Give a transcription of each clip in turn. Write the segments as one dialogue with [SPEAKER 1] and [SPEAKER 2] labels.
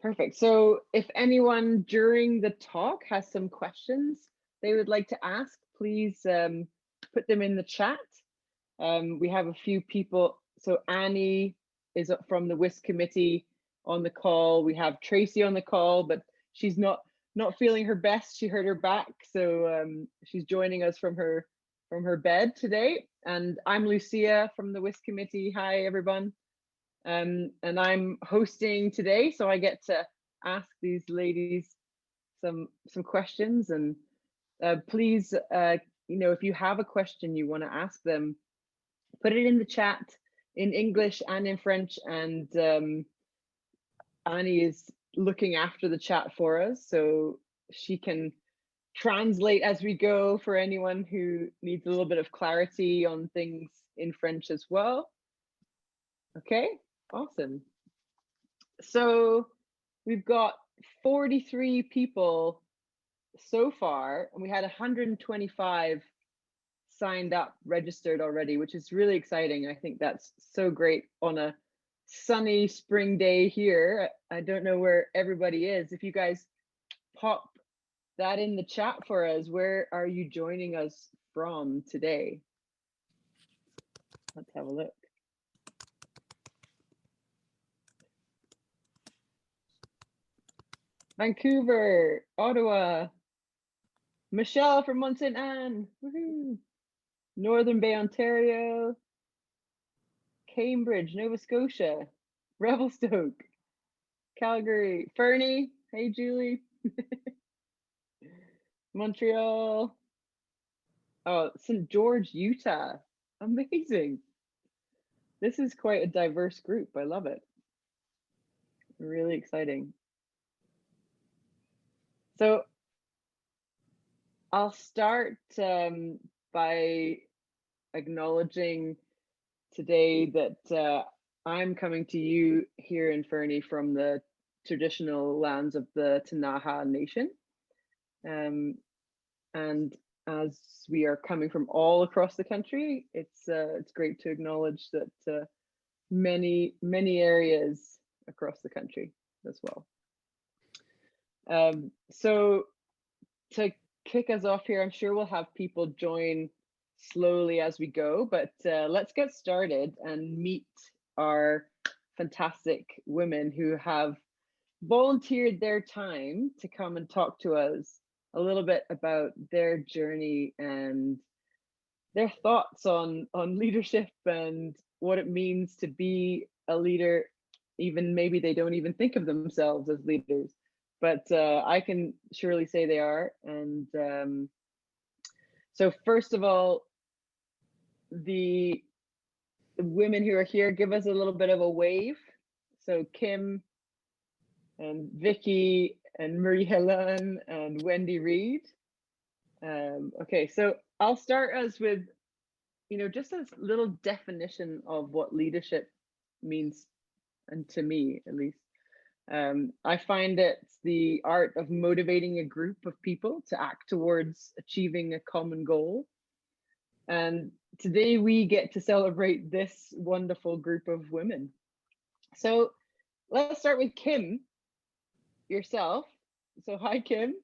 [SPEAKER 1] Perfect. So if anyone during the talk has some questions they would like to ask, please put them in the chat. We have a few people. So Annie is from the WIS committee on the call. We have Tracy on the call, but she's not feeling her best. She hurt her back, so she's joining us from her bed today. And I'm Lucia from the WIS committee. Hi, everyone. And I'm hosting today, so I get to ask these ladies some questions. And please, if you have a question you want to ask them, put it in the chat in English and in French, and Annie is looking after the chat for us, so she can translate as we go for anyone who needs a little bit of clarity on things in French as well. Okay, awesome. So we've got 43 people so far, and we had 125 signed up, registered already, which is really exciting. I think that's so great on a sunny spring day here. I don't know where everybody is. If you guys pop that in the chat for us, where are you joining us from today? Let's have a look. Vancouver, Ottawa, Michelle from Mont Saint Anne, woohoo! Northern Bay, Ontario, Cambridge, Nova Scotia, Revelstoke, Calgary, Fernie, hey Julie, Montreal, oh, St. George, Utah, amazing. This is quite a diverse group. I love it. Really exciting. So I'll start by acknowledging today that I'm coming to you here in Fernie from the traditional lands of the Ktunaxa Nation. And as we are coming from all across the country, it's great to acknowledge that many areas across the country as well. So to kick us off here, I'm sure we'll have people join slowly as we go, but let's get started and meet our fantastic women who have volunteered their time to come and talk to us a little bit about their journey and their thoughts on leadership and what it means to be a leader. Even maybe they don't even think of themselves as leaders, but I can surely say they are. And so first of all, the women who are here, give us a little bit of a wave. So Kim and Vicki and Marie-Helene and Wendy Reade. Okay, so I'll start us with, just a little definition of what leadership means, and to me at least. I find it's the art of motivating a group of people to act towards achieving a common goal. And today we get to celebrate this wonderful group of women. So let's start with Kim, yourself. So hi, Kim.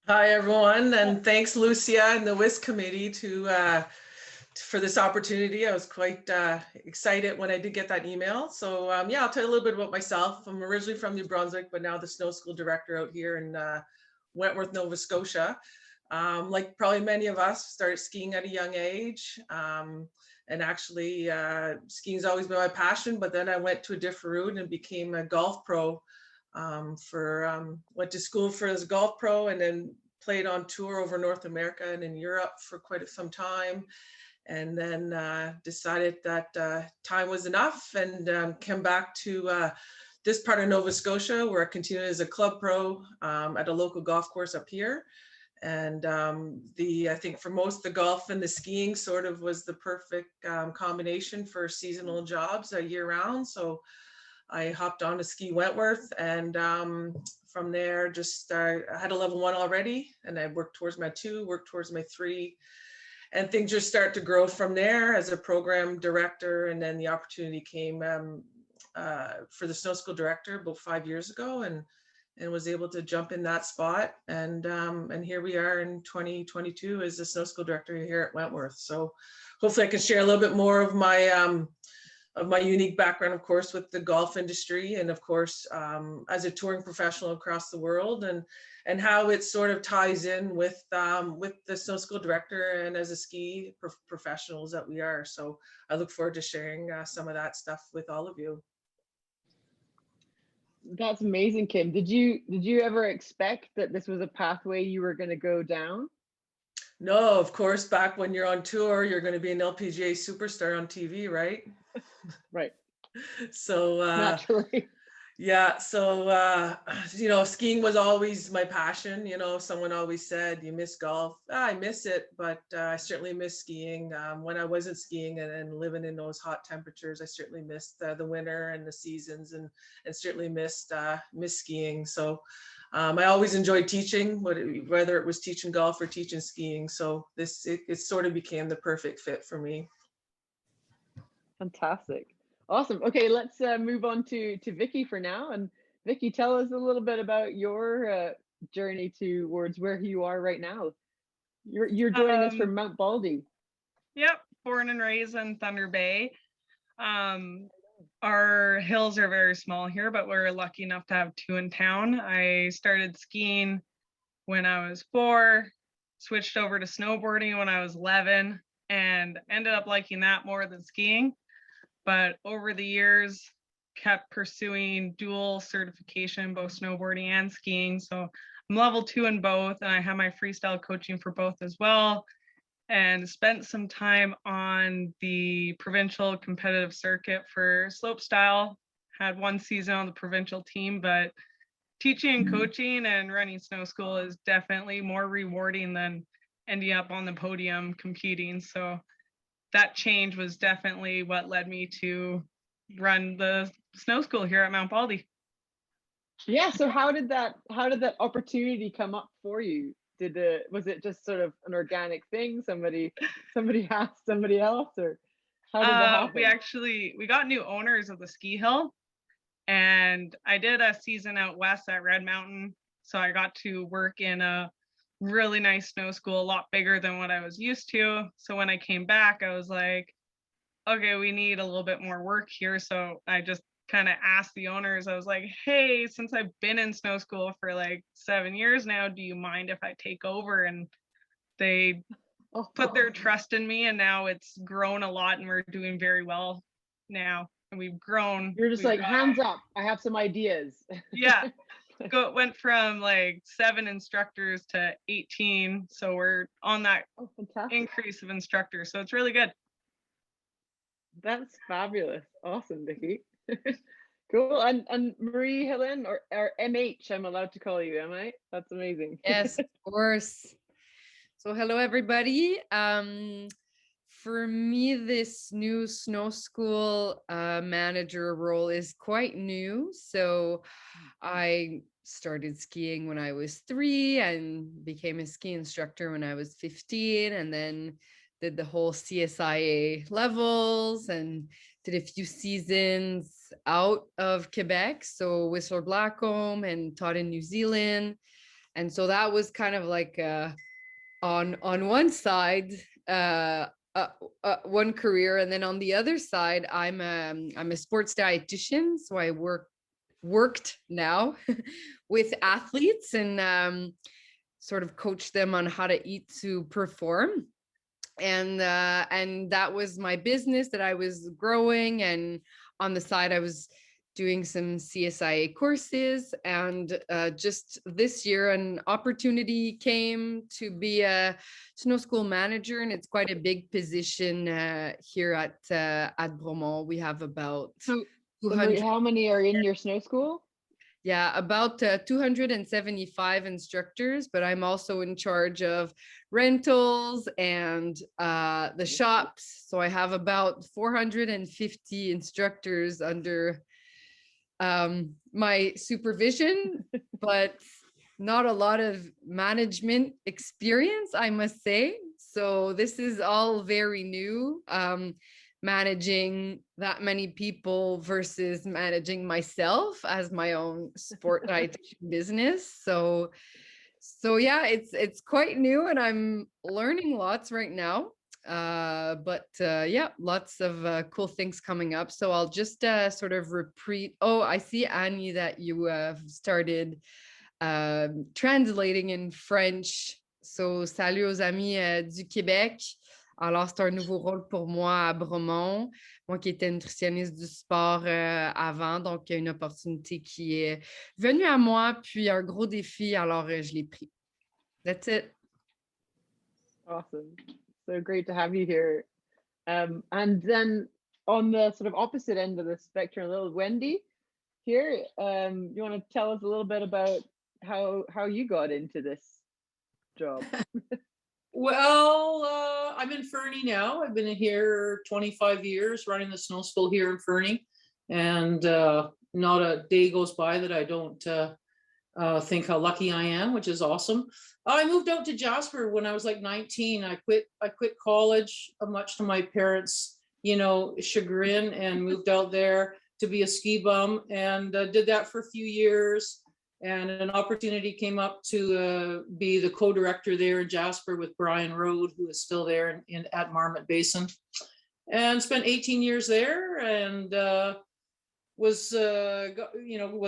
[SPEAKER 2] Hi, everyone, and thanks, Lucia and the WIS committee for this opportunity. I was quite excited when I did get that email. So yeah, I'll tell you a little bit about myself. I'm originally from New Brunswick, but now the snow school director out here in Wentworth, Nova Scotia. Like probably many of us, started skiing at a young age. And actually skiing's always been my passion, but then I went to a different route and became a golf pro. Went to school as a golf pro and then played on tour over North America and in Europe for quite some time. And then decided that time was enough and came back to this part of Nova Scotia, where I continued as a club pro at a local golf course up here. And I think for most of the golf and the skiing sort of was the perfect combination for seasonal jobs year round. So I hopped on to ski Wentworth, and from there I had a level 1 already, and I worked towards my 2, worked towards my 3. And things just start to grow from there as a program director. And then the opportunity came for the snow school director about 5 years ago. And and was able to jump in that spot. And here we are in 2022 as the snow school director here at Wentworth. So hopefully I can share a little bit more of my unique background, of course, with the golf industry, and of course, as a touring professional across the world, and how it sort of ties in with the snow school director and as a ski professionals that we are. So I look forward to sharing some of that stuff with all of you.
[SPEAKER 1] That's amazing, Kim. Did you ever expect that this was a pathway you were going to go down?
[SPEAKER 2] No, of course, back when you're on tour, you're going to be an LPGA superstar on TV, right?
[SPEAKER 1] Right.
[SPEAKER 2] So
[SPEAKER 1] naturally.
[SPEAKER 2] Yeah, so skiing was always my passion. Someone always said, you miss golf. I miss it, but I certainly miss skiing. When I wasn't skiing and living in those hot temperatures, I certainly missed the winter and the seasons, and certainly missed skiing. So I always enjoyed teaching, whether it was teaching golf or teaching skiing. So it sort of became the perfect fit for me.
[SPEAKER 1] Fantastic. Awesome. Okay, let's move on to Vicki for now. And Vicki, tell us a little bit about your journey towards where you are right now. You're joining us from Mount Baldy.
[SPEAKER 3] Yep, born and raised in Thunder Bay. Our hills are very small here, but we're lucky enough to have two in town. I started skiing when I was 4, switched over to snowboarding when I was 11, and ended up liking that more than skiing. But over the years, kept pursuing dual certification, both snowboarding and skiing. So I'm level 2 in both, and I have my freestyle coaching for both as well. And spent some time on the provincial competitive circuit for slopestyle. Had 1 season on the provincial team, but teaching and coaching and running snow school is definitely more rewarding than ending up on the podium competing. So that change was definitely what led me to run the snow school here at Mount Baldy.
[SPEAKER 1] Yeah, so how did that opportunity come up for you? Was it just sort of an organic thing? Somebody asked somebody else, or how did that happen?
[SPEAKER 3] We got new owners of the ski hill, and I did a season out west at Red Mountain. So I got to work in a really nice snow school, a lot bigger than what I was used to. So when I came back, I was like, okay, we need a little bit more work here. So I just kind of asked the owners, I was like, hey, since I've been in snow school for like 7 years now, do you mind if I take over? And they put their trust in me, and now it's grown a lot, and we're doing very well now. And we've grown.
[SPEAKER 1] You're just like, hands up, I have some ideas.
[SPEAKER 3] Yeah. Went from like 7 instructors to 18. So we're on that increase of instructors. So it's really good.
[SPEAKER 1] That's fabulous. Awesome, Vicki. Cool. And Marie Helene, or MH, I'm allowed to call you, am I? That's amazing.
[SPEAKER 4] Yes, of course. So hello, everybody. For me, this new snow school manager role is quite new. So I started skiing when I was 3 and became a ski instructor when I was 15, and then did the whole CSIA levels and did a few seasons out of Quebec, so Whistler Blackcomb, and taught in New Zealand. And so that was kind of like on one side, one career, and then on the other side, I'm a sports dietitian, so I worked now with athletes and sort of coach them on how to eat to perform. And that was my business that I was growing, and on the side I was doing some CSIA courses. And just this year an opportunity came to be a snow school manager, and it's quite a big position here at Bromont. We have about
[SPEAKER 1] 200. How many are in your snow school?
[SPEAKER 4] Yeah, about 275 instructors, but I'm also in charge of rentals and the shops. So I have about 450 instructors under my supervision, but not a lot of management experience, I must say. So this is all very new. managing that many people versus managing myself as my own sport dietitian business. So yeah, it's quite new and I'm learning lots right now. But yeah, lots of cool things coming up. So I'll just sort of repeat. Oh, I see, Annie, that you have started translating in French. So, salut aux amis du Québec. Alors, c'est un nouveau rôle pour moi à Bromont. Moi qui étais nutritionniste du sport avant, donc il y a une opportunité qui est venue à moi, puis un gros défi, alors je l'ai pris. That's it.
[SPEAKER 1] Awesome. So great to have you here. And then on the sort of opposite end of the spectrum, little Wendy here, you want to tell us a little bit about how you got into this job?
[SPEAKER 5] Well, I'm in Fernie now. I've been here 25 years running the snow school here in Fernie, and not a day goes by that I don't think how lucky I am, which is awesome. I moved out to Jasper when I was like 19. I quit college, much to my parents' chagrin, and moved out there to be a ski bum, and did that for a few years. And an opportunity came up to be the co-director there in Jasper with Brian Reade, who is still there at Marmot Basin, and spent 18 years there, and was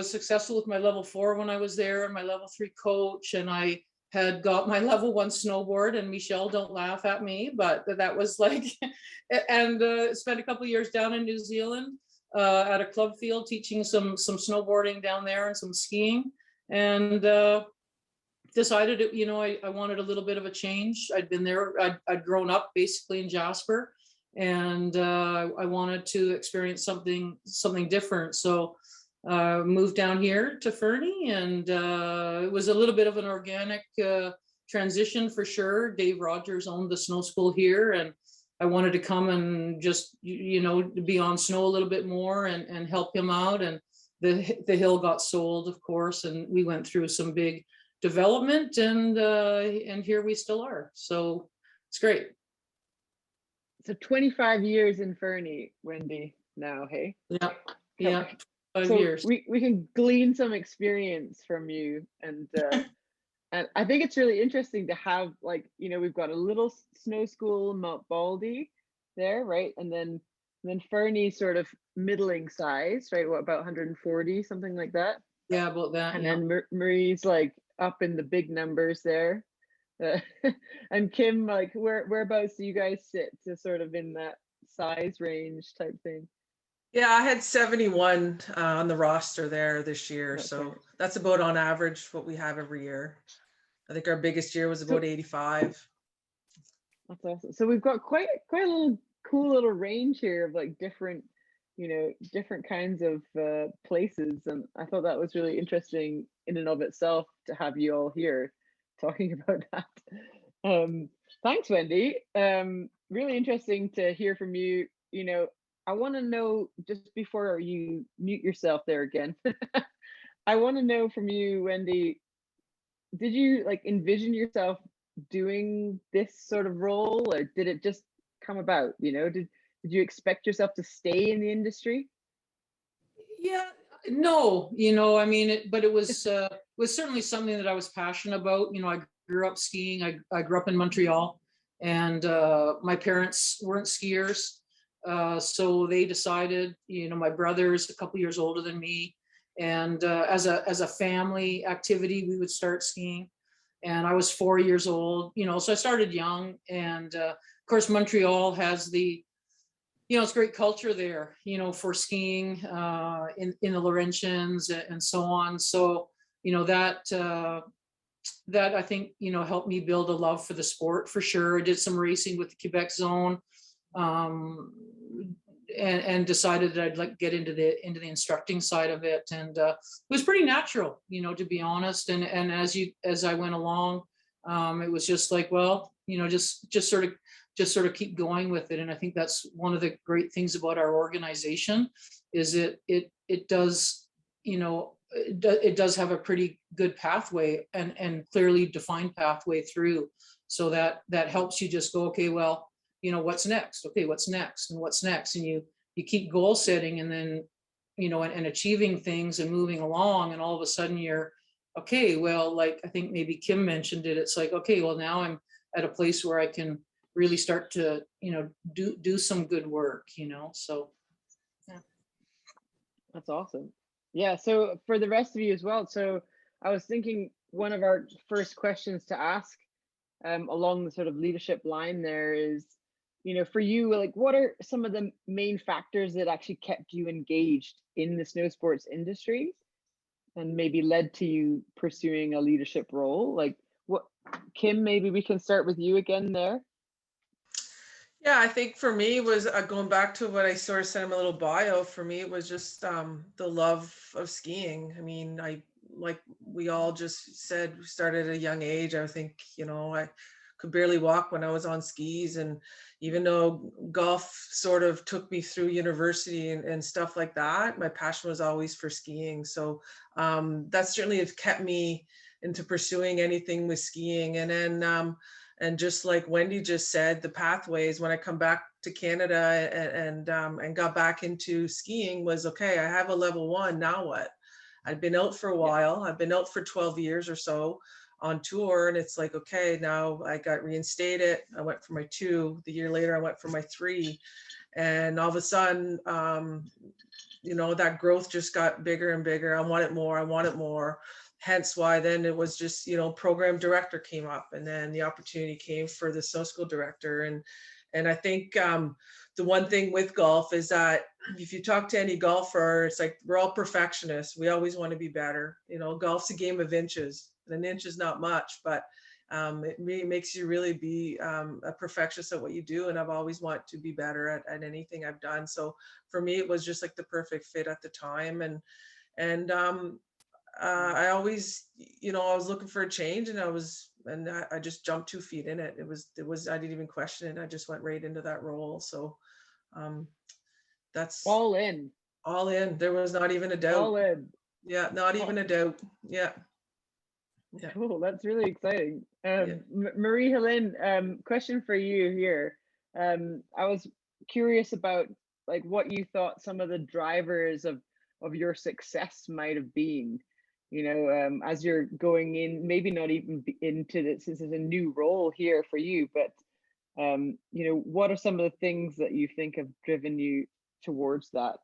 [SPEAKER 5] successful with my level 4 when I was there, and my level 3 coach, and I had got my level 1 snowboard. And Michelle, don't laugh at me, but that was like, and spent a couple of years down in New Zealand at a club field teaching some snowboarding down there and some skiing. And decided, I wanted a little bit of a change. I'd been there, I'd grown up basically in Jasper, and I wanted to experience something different. So moved down here to Fernie, and it was a little bit of an organic transition for sure. Dave Rogers owned the snow school here, and I wanted to come and just, be on snow a little bit more and help him out. And the hill got sold, of course, and we went through some big development, and here we still are. So it's great.
[SPEAKER 1] So 25 years in Fernie, Wendy, now, hey?
[SPEAKER 5] Yeah, 5
[SPEAKER 1] so
[SPEAKER 5] years.
[SPEAKER 1] We can glean some experience from you, and I think it's really interesting to have, like, we've got a little snow school, Mount Baldy there, right? And then Fernie sort of middling size, right? What, about 140, something like that?
[SPEAKER 5] Yeah, about that.
[SPEAKER 1] And then Marie's like up in the big numbers there. And Kim, like, whereabouts do you guys sit to sort of in that size range type thing?
[SPEAKER 2] Yeah, I had 71 on the roster there this year.
[SPEAKER 1] Okay.
[SPEAKER 2] So that's about on average what we have every year. I think our biggest year was about 85.
[SPEAKER 1] That's awesome. So we've got quite a little cool little range here of like different kinds of places, and I thought that was really interesting in and of itself to have you all here talking about that. Thanks, Wendy. Really interesting to hear from you. I want to know, just before you mute yourself there again, I want to know from you, Wendy, did you like envision yourself doing this sort of role, or did it just come about? Did you expect yourself to stay in the industry?
[SPEAKER 5] Yeah, no, I mean, but it was certainly something that I was passionate about. I grew up skiing. I grew up in Montreal, and my parents weren't skiers, so they decided. My brother's a couple years older than me, and as a family activity, we would start skiing. And I was 4 years old, so I started young, and of course Montreal has the it's great culture there, for skiing in the Laurentians and so on. So, that I think, helped me build a love for the sport for sure. I did some racing with the Quebec zone, and decided that I'd like to get into the instructing side of it. And it was pretty natural, to be honest. And as I went along, it was just like, well, just sort of keep going with it. And I think that's one of the great things about our organization is it does, it does have a pretty good pathway and clearly defined pathway through. So that helps you just go, okay, well, you know, what's next? Okay, what's next and what's next? And you keep goal setting, and then, you know, and achieving things and moving along, and all of a sudden you're, okay, well, like I think maybe Kim mentioned it, it's like, okay, well, now I'm at a place where I can really start to, you know, do some good work, you know, so. Yeah.
[SPEAKER 1] That's awesome. Yeah, so for the rest of you as well, so I was thinking one of our first questions to ask along the sort of leadership line there is, you know, for you, like, what are some of the main factors that actually kept you engaged in the snow sports industry and maybe led to you pursuing a leadership role? Like, what, Kim, maybe we can start with you again there.
[SPEAKER 2] Yeah, I think for me was going back to what I sort of said in my little bio. For me, it was just the love of skiing. I mean, like we all just said, we started at a young age. I think, you know, I could barely walk when I was on skis, and even though golf sort of took me through university and stuff like that, my passion was always for skiing. So that certainly has kept me into pursuing anything with skiing. And then and just like Wendy just said, the pathways when I come back to Canada and got back into skiing was, okay, I have a level 1, now what? I'd been out for a while. I've been out for 12 years or so on tour, and it's like, okay, now I got reinstated. I went for my 2. The year later, I went for my 3. And all of a sudden, you know, that growth just got bigger and bigger. I wanted more. I wanted more. Hence why then it was just, you know, program director came up, and then the opportunity came for the snow school director. And I think the one thing with golf is that if you talk to any golfer, it's like we're all perfectionists. We always want to be better. You know, golf's a game of inches. An inch is not much, but it really makes you really be a perfectionist at what you do. And I've always wanted to be better at anything I've done. So for me, it was just like the perfect fit at the time. And I always, you know, I was looking for a change, and I just jumped 2 feet in it. It was, I didn't even question it. I just went right into that role. So that's
[SPEAKER 1] All in.
[SPEAKER 2] All in. There was not even a doubt.
[SPEAKER 1] All in.
[SPEAKER 2] Yeah, not even a doubt. Yeah.
[SPEAKER 1] Yeah. Cool. That's really exciting.
[SPEAKER 2] Yeah.
[SPEAKER 1] Marie-Helene, question for you here. I was curious about like what you thought some of the drivers of your success might have been, you know, as you're going in, maybe not even into this is a new role here for you, but you know, what are some of the things that you think have driven you towards that?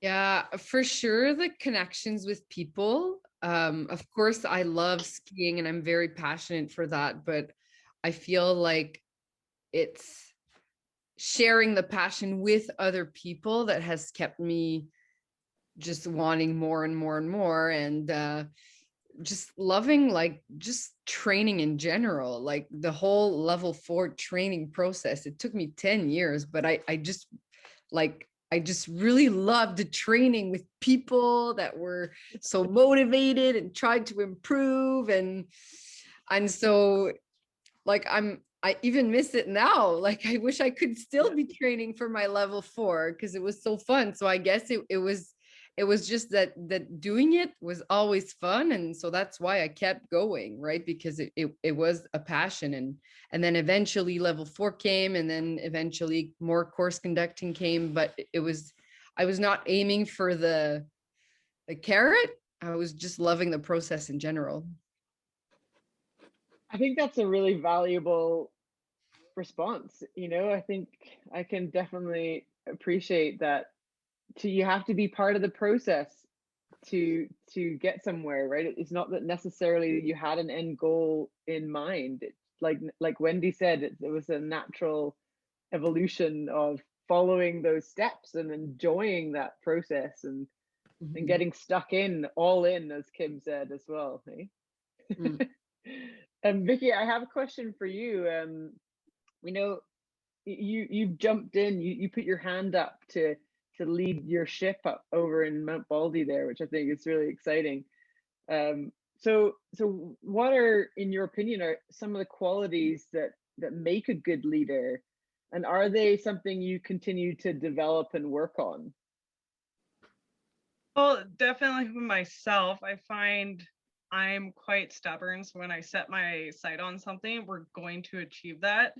[SPEAKER 4] Yeah, for sure, the connections with people. Of course, I love skiing and I'm very passionate for that, but I feel like it's sharing the passion with other people that has kept me just wanting more and more and more, and just loving like just training in general, like the whole level 4 training process. It took me 10 years, but I just really loved the training with people that were so motivated and tried to improve. And so like I even miss it now. Like I wish I could still be training for my level 4 because it was so fun. So I guess it was just that doing it was always fun. And so that's why I kept going, right? Because it was a passion. And then eventually level 4 came, and then eventually more course conducting came, but I was not aiming for the carrot. I was just loving the process in general.
[SPEAKER 1] I think that's a really valuable response. You know, I think I can definitely appreciate that. You have to be part of the process to get somewhere, right? It's not that necessarily you had an end goal in mind. It's like Wendy said, it was a natural evolution of following those steps and enjoying that process and getting stuck in, all in, as Kim said as well. Hey? And Vicki, I have a question for you. We know you've jumped in, you put your hand up to lead your ship up over in Mount Baldy there, which I think is really exciting. So what are, in your opinion, are some of the qualities that make a good leader, and are they something you continue to develop and work on?
[SPEAKER 3] Well, definitely with myself, I find I'm quite stubborn. So when I set my sight on something, we're going to achieve that.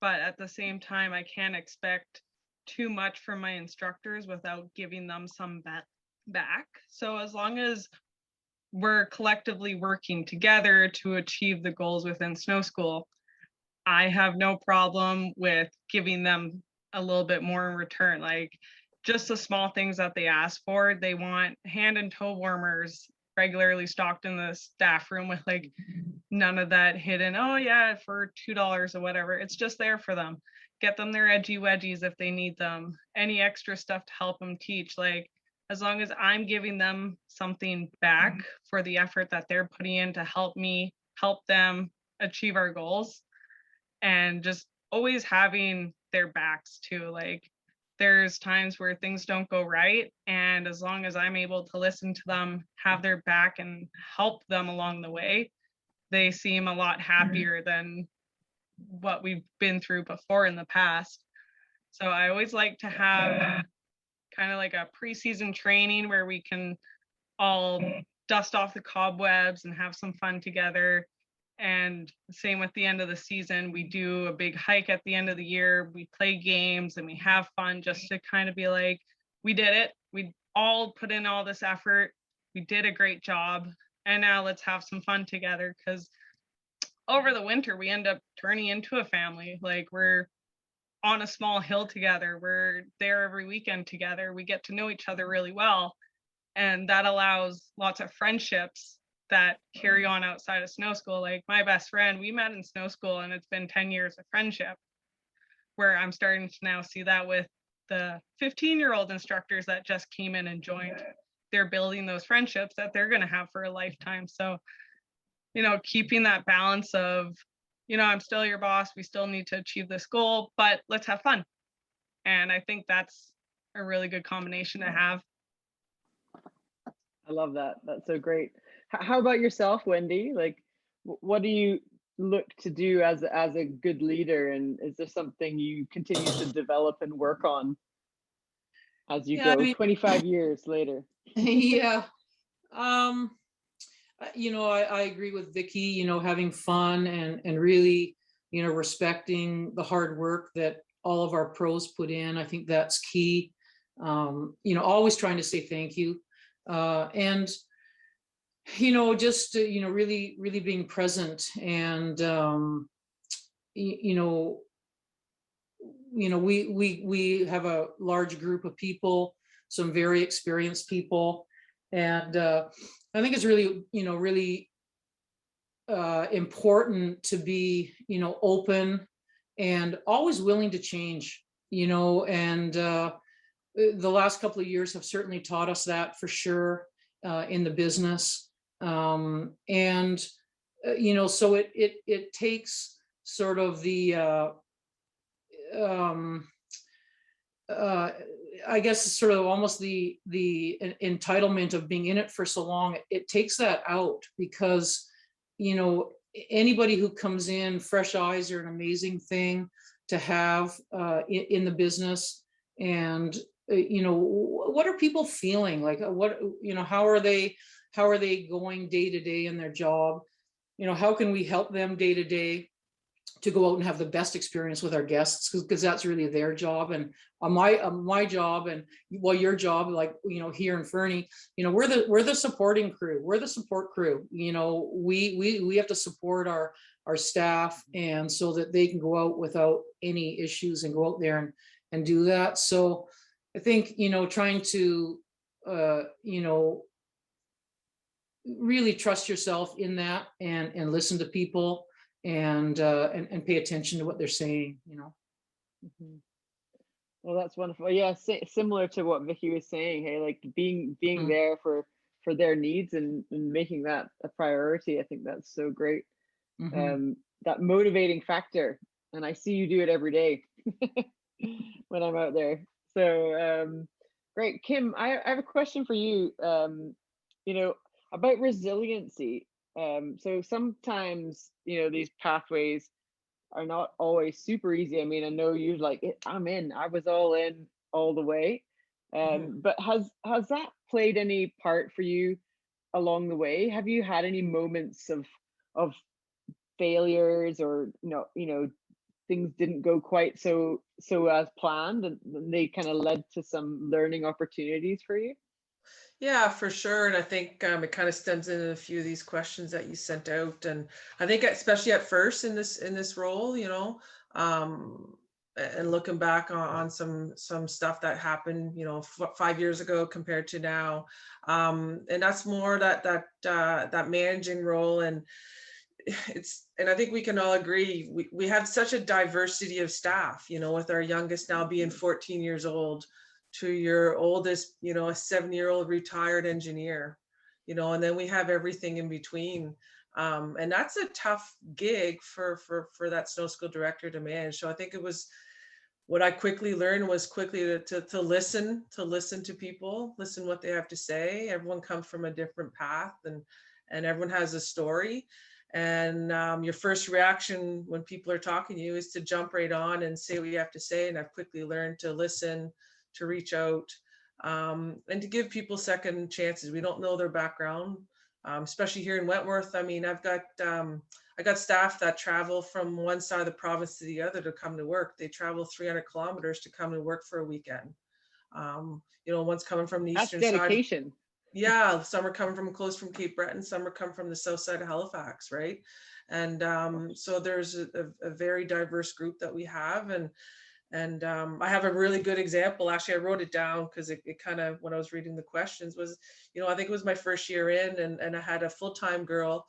[SPEAKER 3] but at the same time, I can't expect too much from my instructors without giving them some back. So as long as we're collectively working together to achieve the goals within Snow School, I have no problem with giving them a little bit more in return. Like just the small things that they ask for. They want hand and toe warmers regularly stocked in the staff room with like none of that hidden, oh yeah, for $2 or whatever. It's just there for them. Get them their edgy wedgies if they need them. Any extra stuff to help them teach. Like as long as I'm giving them something back for the effort that they're putting in to help me help them achieve our goals, and just always having their backs too. Like there's times where things don't go right, and as long as I'm able to listen to them, have their back and help them along the way, they seem a lot happier than what we've been through before in the past. So I always like to have kind of like a preseason training where we can all dust off the cobwebs and have some fun together. And same with the end of the season, we do a big hike at the end of the year. We play games and we have fun, just to kind of be like, we did it. We all put in all this effort. We did a great job. And now let's have some fun together, because over the winter, we end up turning into a family. Like we're on a small hill together. We're there every weekend together. We get to know each other really well. And that allows lots of friendships that carry on outside of Snow School. Like my best friend, we met in Snow School and it's been 10 years of friendship, where I'm starting to now see that with the 15-year-old instructors that just came in and joined. They're building those friendships that they're going to have for a lifetime. So, you know, keeping that balance of, you know, I'm still your boss, we still need to achieve this goal, but let's have fun. And I think that's a really good combination to have.
[SPEAKER 1] I love that. That's so great. How about yourself, Wendy? Like, what do you look to do as a good leader, and is there something you continue to develop and work on as you go 25 years later?
[SPEAKER 5] Yeah. You know, I agree with Vicki, you know, having fun and really, you know, respecting the hard work that all of our pros put in. I think that's key. You know, always trying to say thank you. And, you know, just, you know, really being present. And, you know, we have a large group of people, some very experienced people. And I think it's really, you know, really important to be, you know, open and always willing to change, you know, and the last couple of years have certainly taught us that for sure in the business. And, you know, so it takes sort of the, I guess sort of almost the entitlement of being in it for so long. It takes that out, because, you know, anybody who comes in, fresh eyes are an amazing thing to have in the business. And, you know, what are people feeling like? What, you know, how are they going day to day in their job? You know, how can we help them day to day to go out and have the best experience with our guests, because that's really their job. And my job, and well, your job, like, you know, here in Fernie, you know, we're the supporting crew. We're the support crew. You know, we have to support our staff, and so that they can go out without any issues and go out there and do that. So I think, you know, trying to you know, really trust yourself in that, and listen to people, and pay attention to what they're saying, you know.
[SPEAKER 1] Mm-hmm. Well, that's wonderful. Yeah, similar to what Vicki was saying. Hey, like being there for their needs, and making that a priority. I think that's so great. That motivating factor, and I see you do it every day when I'm out there. So great. Kim, I have a question for you. You know, about resiliency. So sometimes, you know, these pathways are not always super easy. I mean, I know you're like, I was all in all the way. But has that played any part for you along the way? Have you had any moments of failures, or, you know, things didn't go quite so as planned, and they kind of led to some learning opportunities for you?
[SPEAKER 2] Yeah, for sure. And I think it kind of stems into a few of these questions that you sent out. And I think especially at first in this role, you know, and looking back on some stuff that happened, you know, 5 years ago compared to now, and that's more that managing role. And and I think we can all agree, we have such a diversity of staff, you know, with our youngest now being 14 years old to your oldest, you know, a 7-year-old retired engineer, you know, and then we have everything in between. And that's a tough gig for that snow school director to manage. So I think it was, what I quickly learned was quickly to listen to people, listen what they have to say. Everyone comes from a different path, and everyone has a story. And your first reaction when people are talking to you is to jump right on and say what you have to say. And I've quickly learned to listen, to reach out, and to give people second chances. We don't know their background, especially here in Wentworth. I mean, I got staff that travel from one side of the province to the other to come to work. They travel 300 kilometers to come to work for a weekend. You know, one's coming from the eastern side.
[SPEAKER 1] Dedication.
[SPEAKER 2] Yeah, some are coming from close from Cape Breton, some are coming from the south side of Halifax, right? And so there's a very diverse group that we have. And I have a really good example. Actually, I wrote it down because it kind of, when I was reading the questions, was, you know, I think it was my first year in, and I had a full-time girl,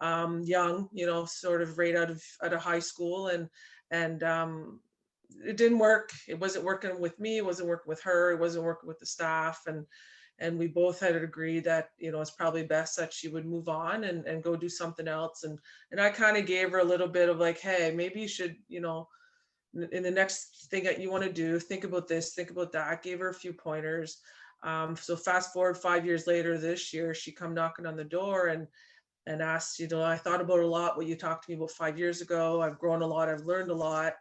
[SPEAKER 2] young, you know, sort of right out of high school, and it didn't work. It wasn't working with me. It wasn't working with her. It wasn't working with the staff. And we both had agreed that, you know, it's probably best that she would move on and go do something else. And I kind of gave her a little bit of like, hey, maybe you should, you know, in the next thing that you want to do, think about this, think about that. Gave her a few pointers. So fast forward 5 years later, this year, she come knocking on the door and asked, you know, I thought about a lot what you talked to me about 5 years ago. I've grown a lot. I've learned a lot.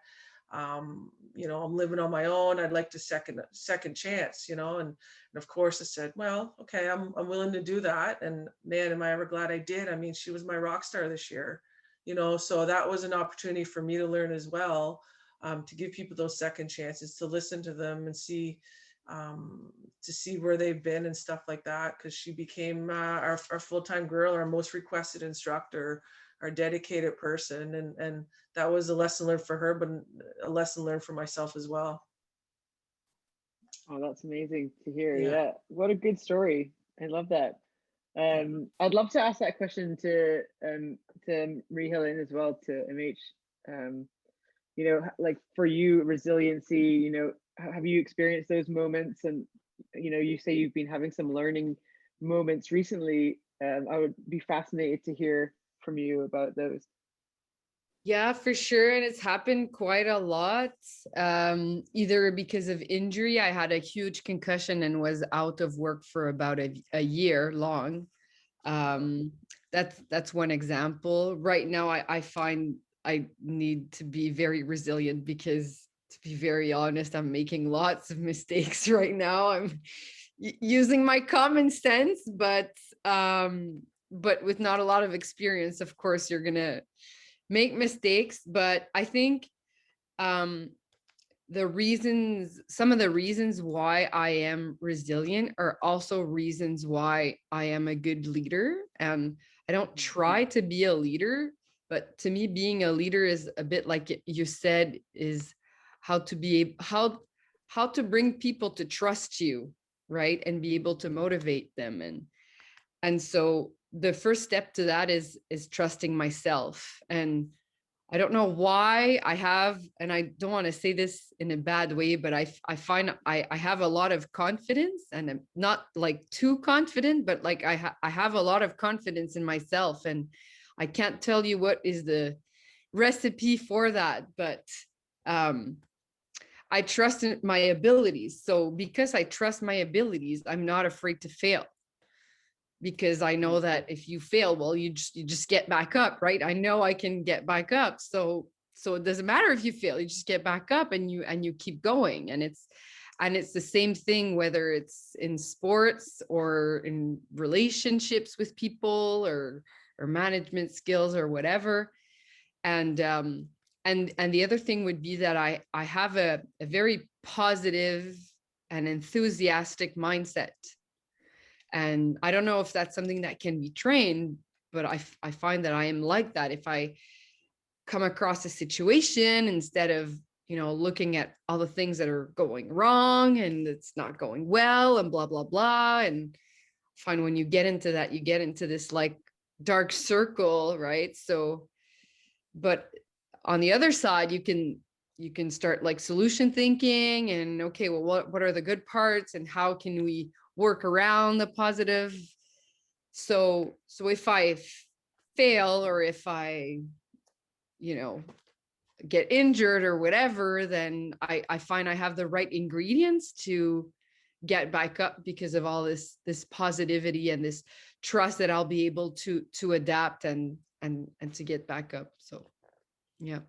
[SPEAKER 2] You know, I'm living on my own. I'd like to second chance, you know, and of course I said, well, okay, I'm willing to do that. And man, am I ever glad I did. I mean, she was my rock star this year, you know, so that was an opportunity for me to learn as well, to give people those second chances, to listen to them and see where they've been and stuff like that. Cause she became our full-time girl, our most requested instructor, our dedicated person. And that was a lesson learned for her, but a lesson learned for myself as well.
[SPEAKER 1] Oh, that's amazing to hear.
[SPEAKER 2] Yeah.
[SPEAKER 1] Yeah. What a good story. I love that. I'd love to ask that question to Helene as well, to MH. You know, like for you, resiliency, you know, have you experienced those moments? And, you know, you say you've been having some learning moments recently. I would be fascinated to hear from you about those.
[SPEAKER 4] Yeah, for sure. And it's happened quite a lot, either because of injury. I had a huge concussion and was out of work for about a year long. That's one example. Right now, I find I need to be very resilient because, to be very honest, I'm making lots of mistakes right now. I'm using my common sense, but with not a lot of experience. Of course, you're gonna make mistakes, but I think some of the reasons why I am resilient are also reasons why I am a good leader. And I don't try to be a leader, but to me, being a leader is a bit like you said, is how to bring people to trust you, right? And be able to motivate them. And so the first step to that is trusting myself. And I don't know why I have, and I don't want to say this in a bad way, but I find I have a lot of confidence, and I'm not like too confident, but like I have a lot of confidence in myself, and I can't tell you what is the recipe for that, but I trust in my abilities. So because I trust my abilities, I'm not afraid to fail. Because I know that if you fail, well, you just get back up, right? I know I can get back up. So it doesn't matter if you fail, you just get back up and you keep going. And it's the same thing, whether it's in sports or in relationships with people or management skills or whatever. And And the other thing would be that I have a very positive and enthusiastic mindset. And I don't know if that's something that can be trained, but I find that I am like that. If I come across a situation, instead of, you know, looking at all the things that are going wrong and it's not going well and blah, blah, blah. And find when you get into that, you get into this like dark circle, right? So, but on the other side, you can start like solution thinking and, okay, well, what are the good parts and how can we work around the positive? So if I fail, or if I, you know, get injured or whatever, then I find I have the right ingredients to get back up because of all this positivity and this trust that I'll be able to adapt and to get back up. So yeah.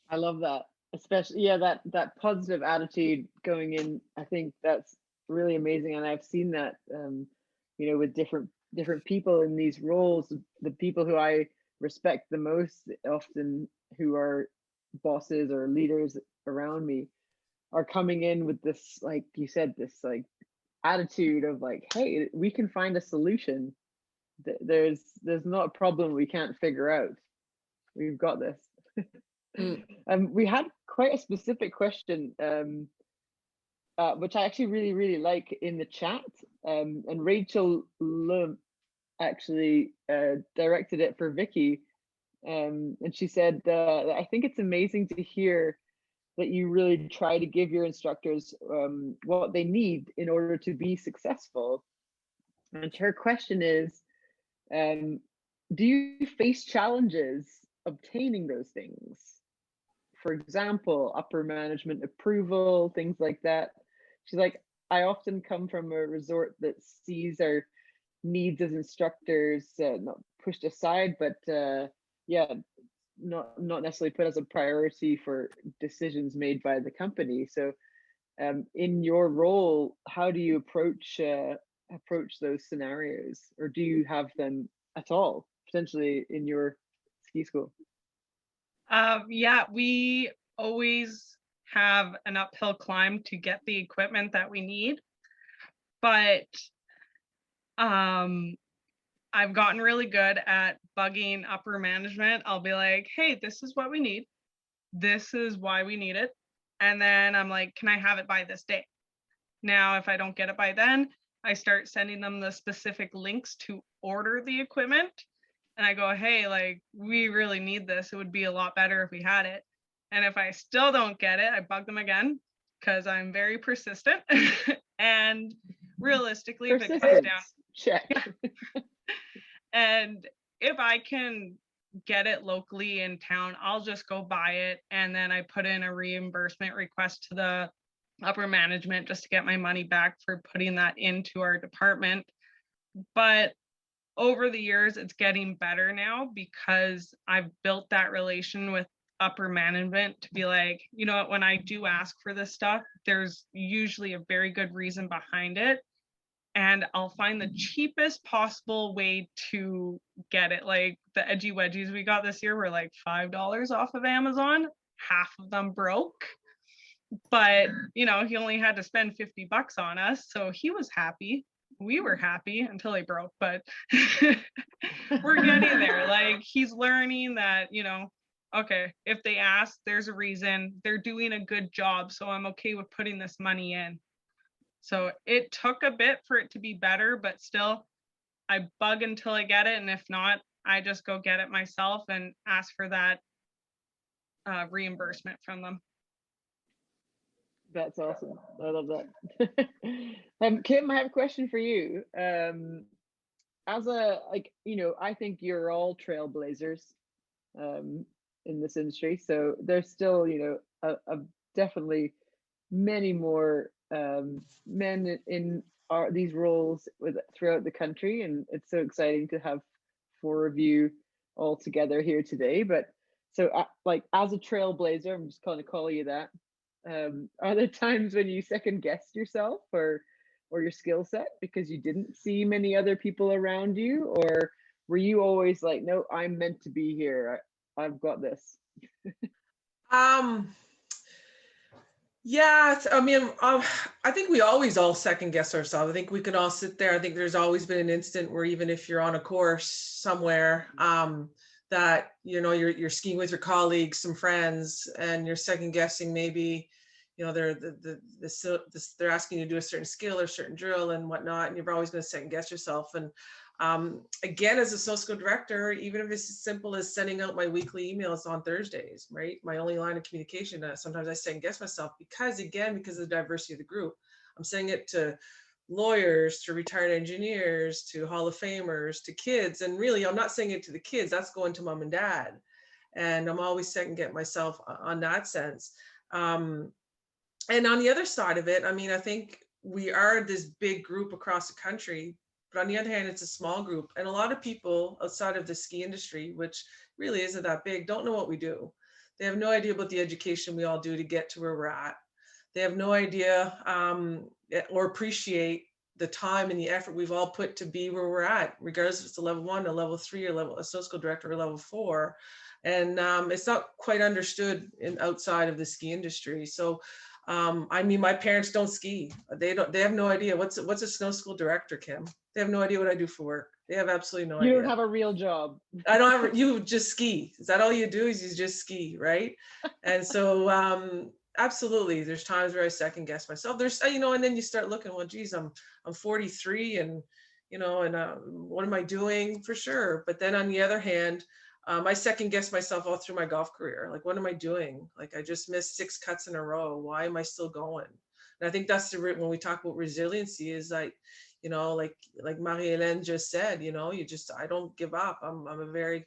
[SPEAKER 1] I love that, especially, yeah, that positive attitude going in. I think that's really amazing, and I've seen that, you know, with different people in these roles. The people who I respect the most, often who are bosses or leaders around me, are coming in with this, like you said, this like attitude of like, hey, we can find a solution. There's not a problem we can't figure out. We've got this. We had quite a specific question, which I actually really like in the chat, and Rachel Lum actually directed it for Vicki, and she said, I think it's amazing to hear that you really try to give your instructors what they need in order to be successful. And her question is, do you face challenges obtaining those things? For example, upper management approval, things like that. She's like, I often come from a resort that sees our needs as instructors not pushed aside, but yeah, not necessarily put as a priority for decisions made by the company. So in your role, how do you approach those scenarios, or do you have them at all potentially in your ski school?
[SPEAKER 3] Yeah, we always have an uphill climb to get the equipment that we need, but I've gotten really good at bugging upper management. I'll be like, hey, this is what we need. This is why we need it. And then I'm like, can I have it by this day? Now, if I don't get it by then, I start sending them the specific links to order the equipment. And I go, hey, like, we really need this. It would be a lot better if we had it. And if I still don't get it, I bug them again because I'm very persistent. And realistically, if it comes down,
[SPEAKER 1] check.
[SPEAKER 3] And if I can get it locally in town, I'll just go buy it. And then I put in a reimbursement request to the upper management just to get my money back for putting that into our department. But over the years, it's getting better now because I've built that relation with upper management to be like, you know what, when I do ask for this stuff, there's usually a very good reason behind it. And I'll find the cheapest possible way to get it. Like the edgy wedgies we got this year were like $5 off of Amazon. Half of them broke. But, you know, he only had to spend $50 on us. So he was happy. We were happy until he broke, but we're getting there. Like he's learning that, you know, okay, if they ask, there's a reason. They're doing a good job. So I'm okay with putting this money in. So it took a bit for it to be better, but still I bug until I get it. And if not, I just go get it myself and ask for that reimbursement from them.
[SPEAKER 1] That's awesome. I love that. Kim, I have a question for you. As a, like, you know, I think you're all trailblazers in this industry. So there's still, you know, definitely many more men in these roles throughout the country, and it's so exciting to have 4 of you all together here today. But so like as a trailblazer, I'm just kind of calling you that, are there times when you second guessed yourself or your skill set because you didn't see many other people around you, or were you always like, no, I'm meant to be here, I've got this?
[SPEAKER 2] Yeah, I mean, I think we always all second guess ourselves. I think we can all sit there. I think there's always been an instant where even if you're on a course somewhere, that, you know, you're skiing with your colleagues, some friends, and you're second guessing maybe, you know, they're asking you to do a certain skill or certain drill and whatnot, and you're always going to second guess yourself. And again, as a snow school director, even if it's as simple as sending out my weekly emails on Thursdays, right? My only line of communication, sometimes I second guess myself because of the diversity of the group. I'm saying it to lawyers, to retired engineers, to Hall of Famers, to kids. And really, I'm not saying it to the kids, that's going to mom and dad. And I'm always second guessing myself on that sense. And on the other side of it, I mean, I think we are this big group across the country, but on the other hand, it's a small group. And a lot of people outside of the ski industry, which really isn't that big, don't know what we do. They have no idea about the education we all do to get to where we're at. They have no idea or appreciate the time and the effort we've all put to be where we're at, regardless if it's a level 1, a level 3, or a snow school director, or level 4. And it's not quite understood outside of the ski industry. So I mean, my parents don't ski. They have no idea what's a snow school director, Kim. They have no idea what I do for work. They have absolutely no idea.
[SPEAKER 1] You don't have a real job.
[SPEAKER 2] I don't have, you just ski. Is that all you do, is you just ski, right? And so absolutely, there's times where I second guess myself. There's, you know, and then you start looking, well, geez, I'm 43 and, you know, and what am I doing, for sure. But then on the other hand, I second guess myself all through my golf career. Like, what am I doing? Like, I just missed 6 cuts in a row. Why am I still going? And I think that's when we talk about resiliency, is like, you know, like Marie-Helene just said, you know, I don't give up. I'm a very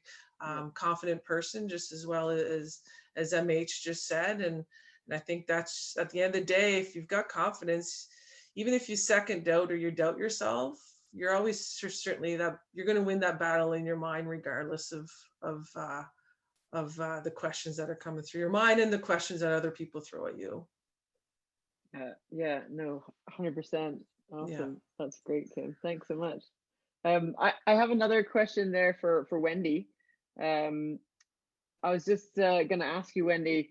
[SPEAKER 2] confident person, just as well as MH just said. And I think that's, at the end of the day, if you've got confidence, even if you second doubt or you doubt yourself, you're always certainly that you're going to win that battle in your mind, regardless of the questions that are coming through your mind and the questions that other people throw at you.
[SPEAKER 1] Yeah, no, 100%. Awesome.
[SPEAKER 2] Yeah.
[SPEAKER 1] That's great, Kim. Thanks so much. I have another question there for Wendy. I was just going to ask you, Wendy,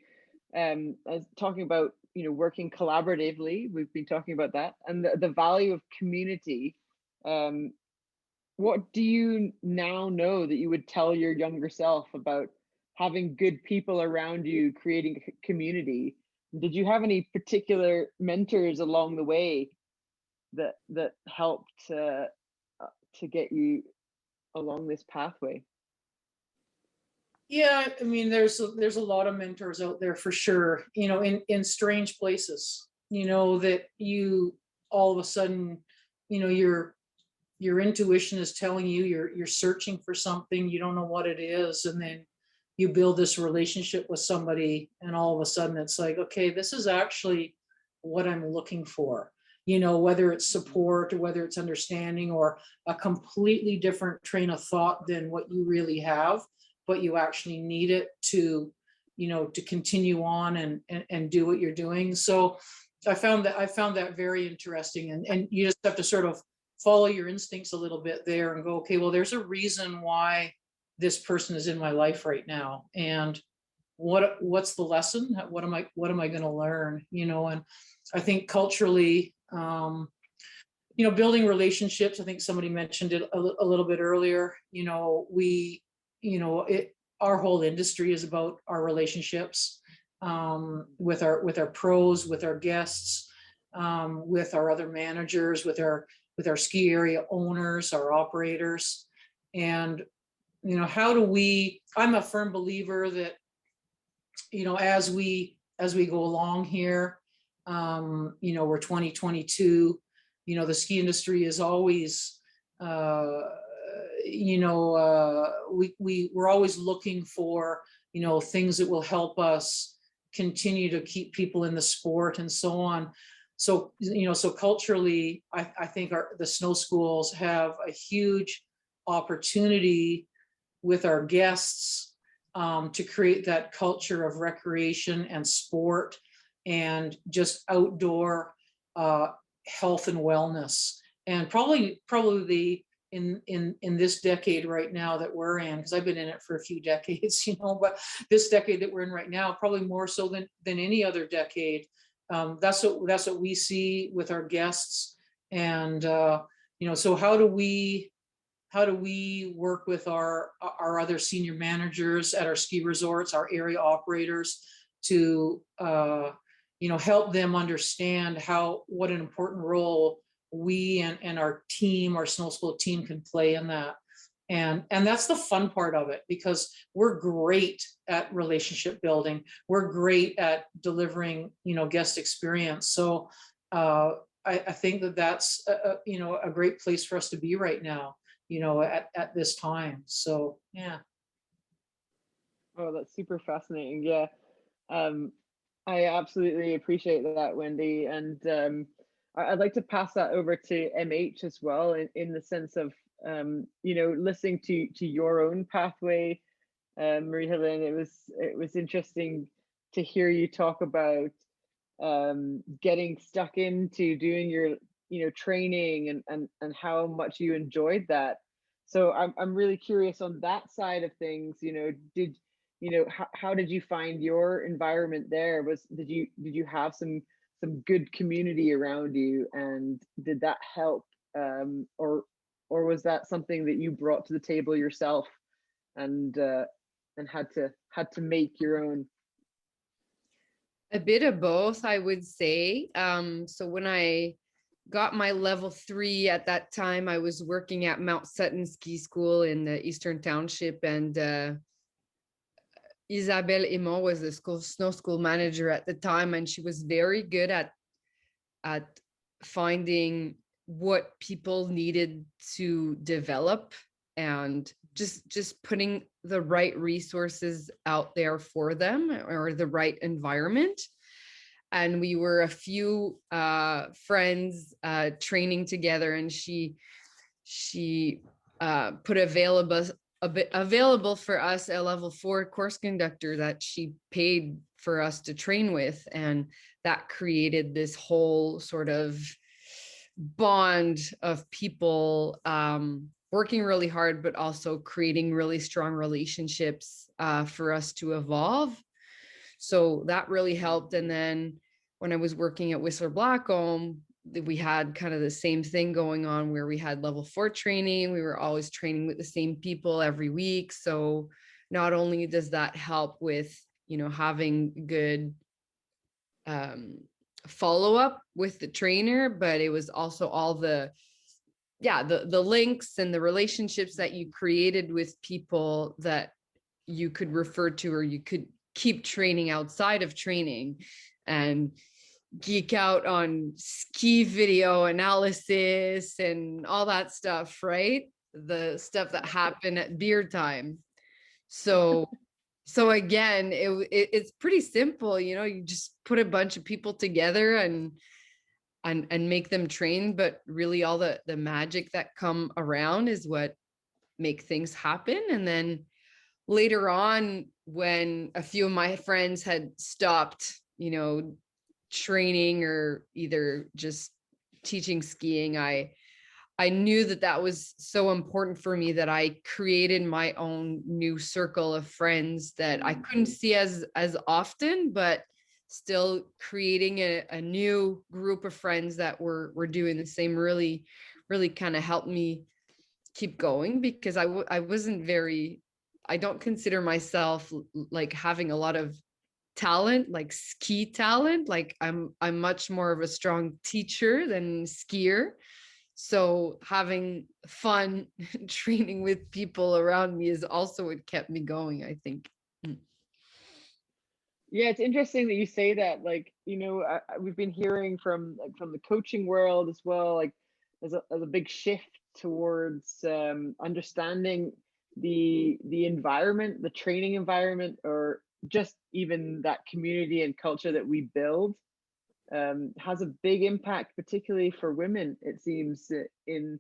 [SPEAKER 1] I was talking about, you know, working collaboratively. We've been talking about that, and the value of community. What do you now know that you would tell your younger self about having good people around you, creating community? Did you have any particular mentors along the way that helped to get you along this pathway?
[SPEAKER 5] Yeah, I mean, there's a lot of mentors out there for sure, you know, in strange places, you know, that you all of a sudden, you know, your intuition is telling you you're searching for something, you don't know what it is, and then you build this relationship with somebody, and all of a sudden it's like, okay, this is actually what I'm looking for. You know, whether it's support or whether it's understanding or a completely different train of thought than what you really have, but you actually need it to, you know, to continue on and do what you're doing. So I found that very interesting, and you just have to sort of follow your instincts a little bit there and go, okay, well, there's a reason why this person is in my life right now, and what's the lesson? What am I going to learn? You know, and I think culturally, you know, building relationships, I think somebody mentioned it a little bit earlier, you know, our whole industry is about our relationships, with our pros, with our guests, with our other managers, with our ski area owners, our operators. And, you know, I'm a firm believer that, you know, as we go along here, you know, we're 2022, you know, the ski industry is always, you know, we're always looking for, you know, things that will help us continue to keep people in the sport and so on. So, you know, so culturally, I think the snow schools have a huge opportunity with our guests, to create that culture of recreation and sport and just outdoor health and wellness. And probably in this decade right now that we're in, because I've been in it for a few decades, but this decade that we're in right now, probably more so than any other decade. That's what we see with our guests. And so how do we work with our other senior managers at our ski resorts, our area operators, to help them understand what an important role we and our team, our snow school team, can play in that. And that's the fun part of it, because we're great at relationship building. We're great at delivering, guest experience. So I think that's a great place for us to be right now, at this time. So yeah.
[SPEAKER 1] Oh, that's super fascinating. Yeah. I absolutely appreciate that, Wendy. And I'd like to pass that over to MH as well, in the sense of, listening to your own pathway, Marie-Helene. It was interesting to hear you talk about getting stuck into doing your training and how much you enjoyed that. So I'm really curious on that side of things. How did you find your environment there? Did you have some good community around you, and did that help, or was that something that you brought to the table yourself and had to make your own?
[SPEAKER 4] A bit of both, I would say. So when I got my level 3 at that time, I was working at Mount Sutton Ski School in the Eastern Township, and Isabelle Aymon was the snow school manager at the time, and she was very good at finding what people needed to develop and just putting the right resources out there for them, or the right environment. And we were a few friends training together, and she put available for us a level 4 course conductor that she paid for us to train with, and that created this whole sort of bond of people working really hard, but also creating really strong relationships for us to evolve. So that really helped. And then when I was working at Whistler Blackcomb, we had kind of the same thing going on, where we had level 4 training. We were always training with the same people every week. So not only does that help with, having good follow-up with the trainer, but it was also all the links and the relationships that you created with people that you could refer to, or you could keep training outside of training and geek out on ski video analysis and all that stuff, right? The stuff that happened at beer time. So again, it's pretty simple, you just put a bunch of people together and make them train, but really all the magic that come around is what make things happen. And then later on, when a few of my friends had stopped, training or either just teaching skiing, I knew that was so important for me that I created my own new circle of friends that I couldn't see as often, but still creating a new group of friends that were doing the same really kind of helped me keep going, because I don't consider myself like having a lot of talent, like ski talent. Like I'm much more of a strong teacher than skier. So having fun training with people around me is also what kept me going, I think.
[SPEAKER 1] Yeah, it's interesting that you say that. Like, we've been hearing from the coaching world as well. Like, there's a big shift towards understanding the environment, the training environment, or just even that community and culture that we build has a big impact, particularly for women, it seems, in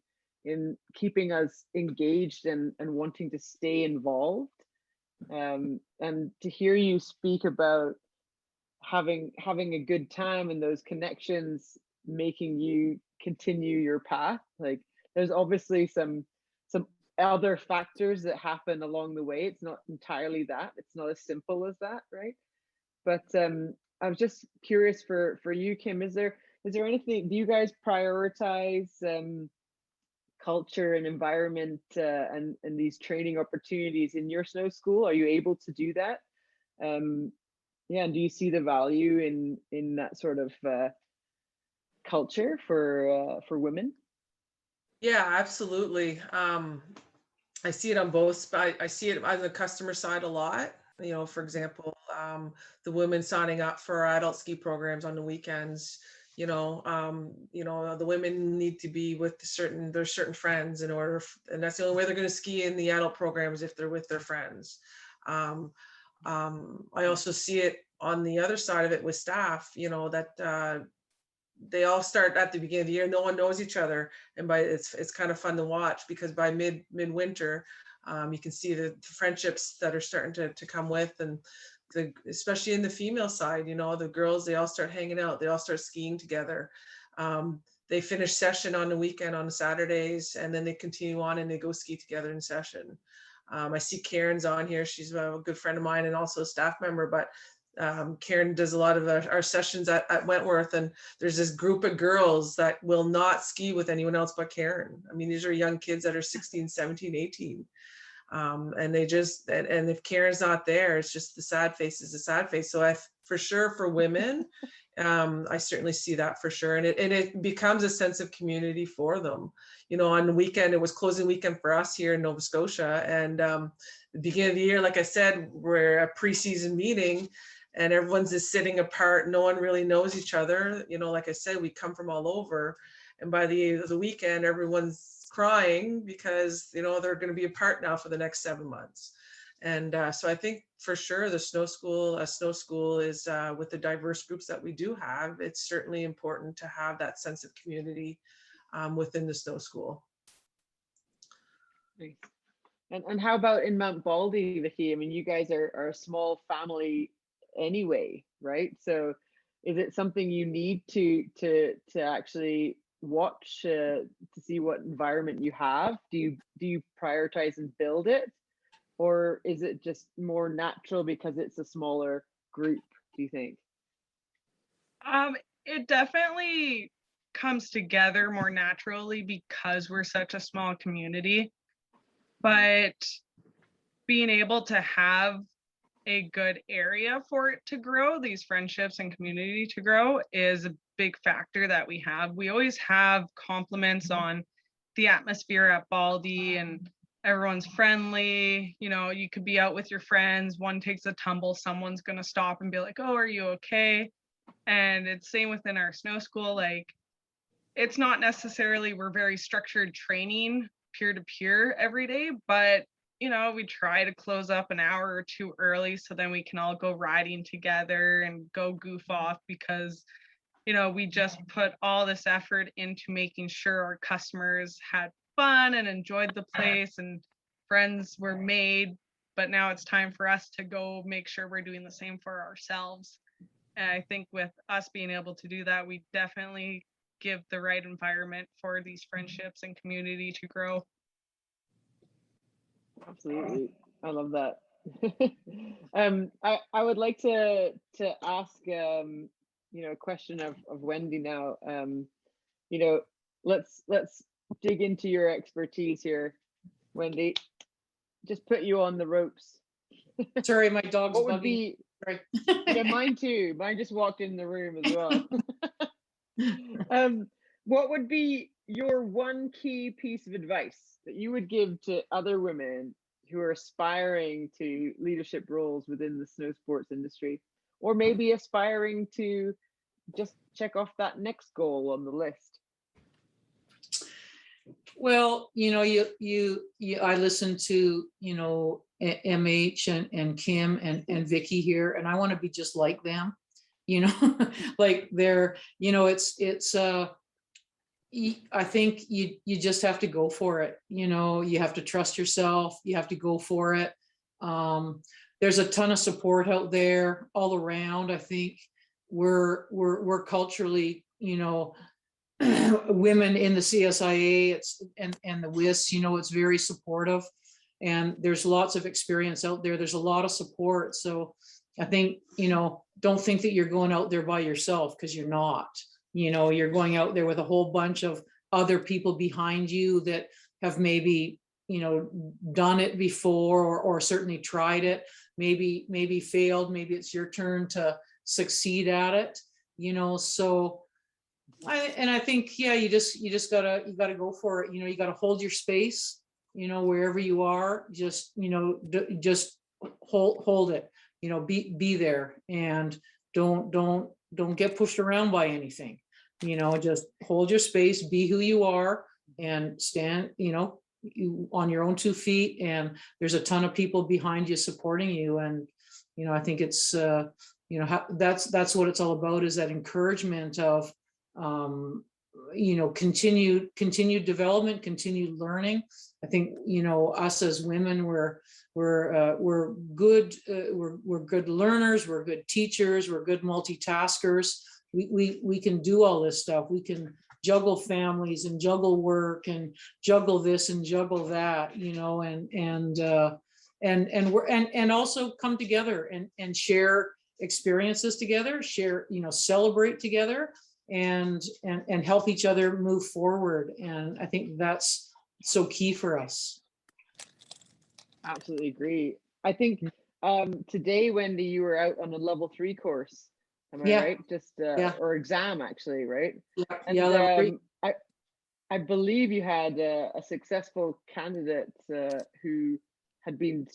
[SPEAKER 1] keeping us engaged and wanting to stay involved. And to hear you speak about having a good time and those connections making you continue your path, like there's obviously some some other factors that happen along the way. It's not entirely that. It's not as simple as that, right? But I was just curious for you, Kim, is there anything, do you guys prioritize culture and environment and these training opportunities in your snow school? Are you able to do that? Yeah, and do you see the value in that sort of culture for women?
[SPEAKER 2] Yeah, absolutely. I see it on both. I see it on the customer side a lot. You know, for example, the women signing up for our adult ski programs on the weekends. You know, the women need to be with their certain friends in order, and that's the only way they're going to ski in the adult programs, if they're with their friends. I also see it on the other side of it with staff. You know, that they all start at the beginning of the year. No one knows each other, and it's kind of fun to watch, because by midwinter, you can see the friendships that are starting to come with, and especially in the female side, you know, the girls, they all start hanging out, they all start skiing together. They finish session on the weekend on Saturdays, and then they continue on and they go ski together in session. I see Karen's on here. She's a good friend of mine and also a staff member, but Karen does a lot of our sessions at Wentworth, and there's this group of girls that will not ski with anyone else but Karen. I mean, these are young kids that are 16, 17, 18. And they just, and if Karen's not there, it's just the sad face is a sad face. So for sure for women, I certainly see that for sure. And it becomes a sense of community for them. You know, on the weekend, it was closing weekend for us here in Nova Scotia. And the beginning of the year, like I said, we're a preseason meeting and everyone's just sitting apart. No one really knows each other. You know, like I said, we come from all over. And by the end of the weekend, everyone's crying because, you know, they're going to be apart now for the next 7 months. And so I think for sure the snow school is with the diverse groups that we do have, it's certainly important to have that sense of community within the snow school.
[SPEAKER 1] Nice. And how about in Mount Baldy, Vicki? I mean, you guys are a small family anyway, right? So is it something you need to actually watch to see what environment you have? Do you prioritize and build it, or is it just more natural because it's a smaller group, do you think?
[SPEAKER 3] It definitely comes together more naturally because we're such a small community, but being able to have a good area for it to grow, these friendships and community to grow, is a big factor that we have. We always have compliments on the atmosphere at Baldy, and everyone's friendly. You know, you could be out with your friends, one takes a tumble, someone's going to stop and be like, oh, are you okay? And it's same within our snow school. Like, it's not necessarily we're very structured training peer to peer every day, but you know, we try to close up an hour or two early so then we can all go riding together and go goof off, because you know, we just put all this effort into making sure our customers had fun and enjoyed the place and friends were made. But now it's time for us to go make sure we're doing the same for ourselves. And I think with us being able to do that, we definitely give the right environment for these friendships and community to grow.
[SPEAKER 1] Absolutely. I love that. I would like to ask you know, a question of Wendy now. You know, let's dig into your expertise here, Wendy. Just put you on the ropes.
[SPEAKER 5] Sorry, my dog's
[SPEAKER 1] What would
[SPEAKER 5] bugging.
[SPEAKER 1] be, yeah, mine too. Mine just walked in the room as well. What would be your one key piece of advice that you would give to other women who are aspiring to leadership roles within the snow sports industry, or maybe aspiring to just check off that next goal on the list?
[SPEAKER 5] Well, you know, I listen to, you know, MH and Kim and Vicki here, and I want to be just like them, you know, like they're, you know, I think you just have to go for it. You know, you have to trust yourself. You have to go for it. There's a ton of support out there all around. I think we're culturally, you know, women in the CSIA, and the WIS, it's very supportive, and there's lots of experience out there. There's a lot of support. So I think, don't think that you're going out there by yourself, because you're not. You're going out there with a whole bunch of other people behind you that have maybe, done it before, or certainly tried it, maybe failed. Maybe it's your turn to succeed at it, so I think, yeah, you gotta go for it. You gotta hold your space, wherever you are, just hold it, be there, and don't get pushed around by anything. Just hold your space, be who you are, and stand, you on your own 2 feet, and there's a ton of people behind you supporting you. And I think it's that's what it's all about, is that encouragement of continued development, continued learning. I think us as women, we're good learners, we're good teachers, we're good multitaskers. We can do all this stuff. We can juggle families and juggle work and juggle this and juggle that, and also come together and share experiences together, celebrate together, and help each other move forward. And I think that's so key for us.
[SPEAKER 1] Absolutely agree. I think today, Wendy, you were out on a level 3 course. Am I right? Just or exam, actually, right?
[SPEAKER 5] Yeah.
[SPEAKER 1] And I believe you had a successful candidate who had been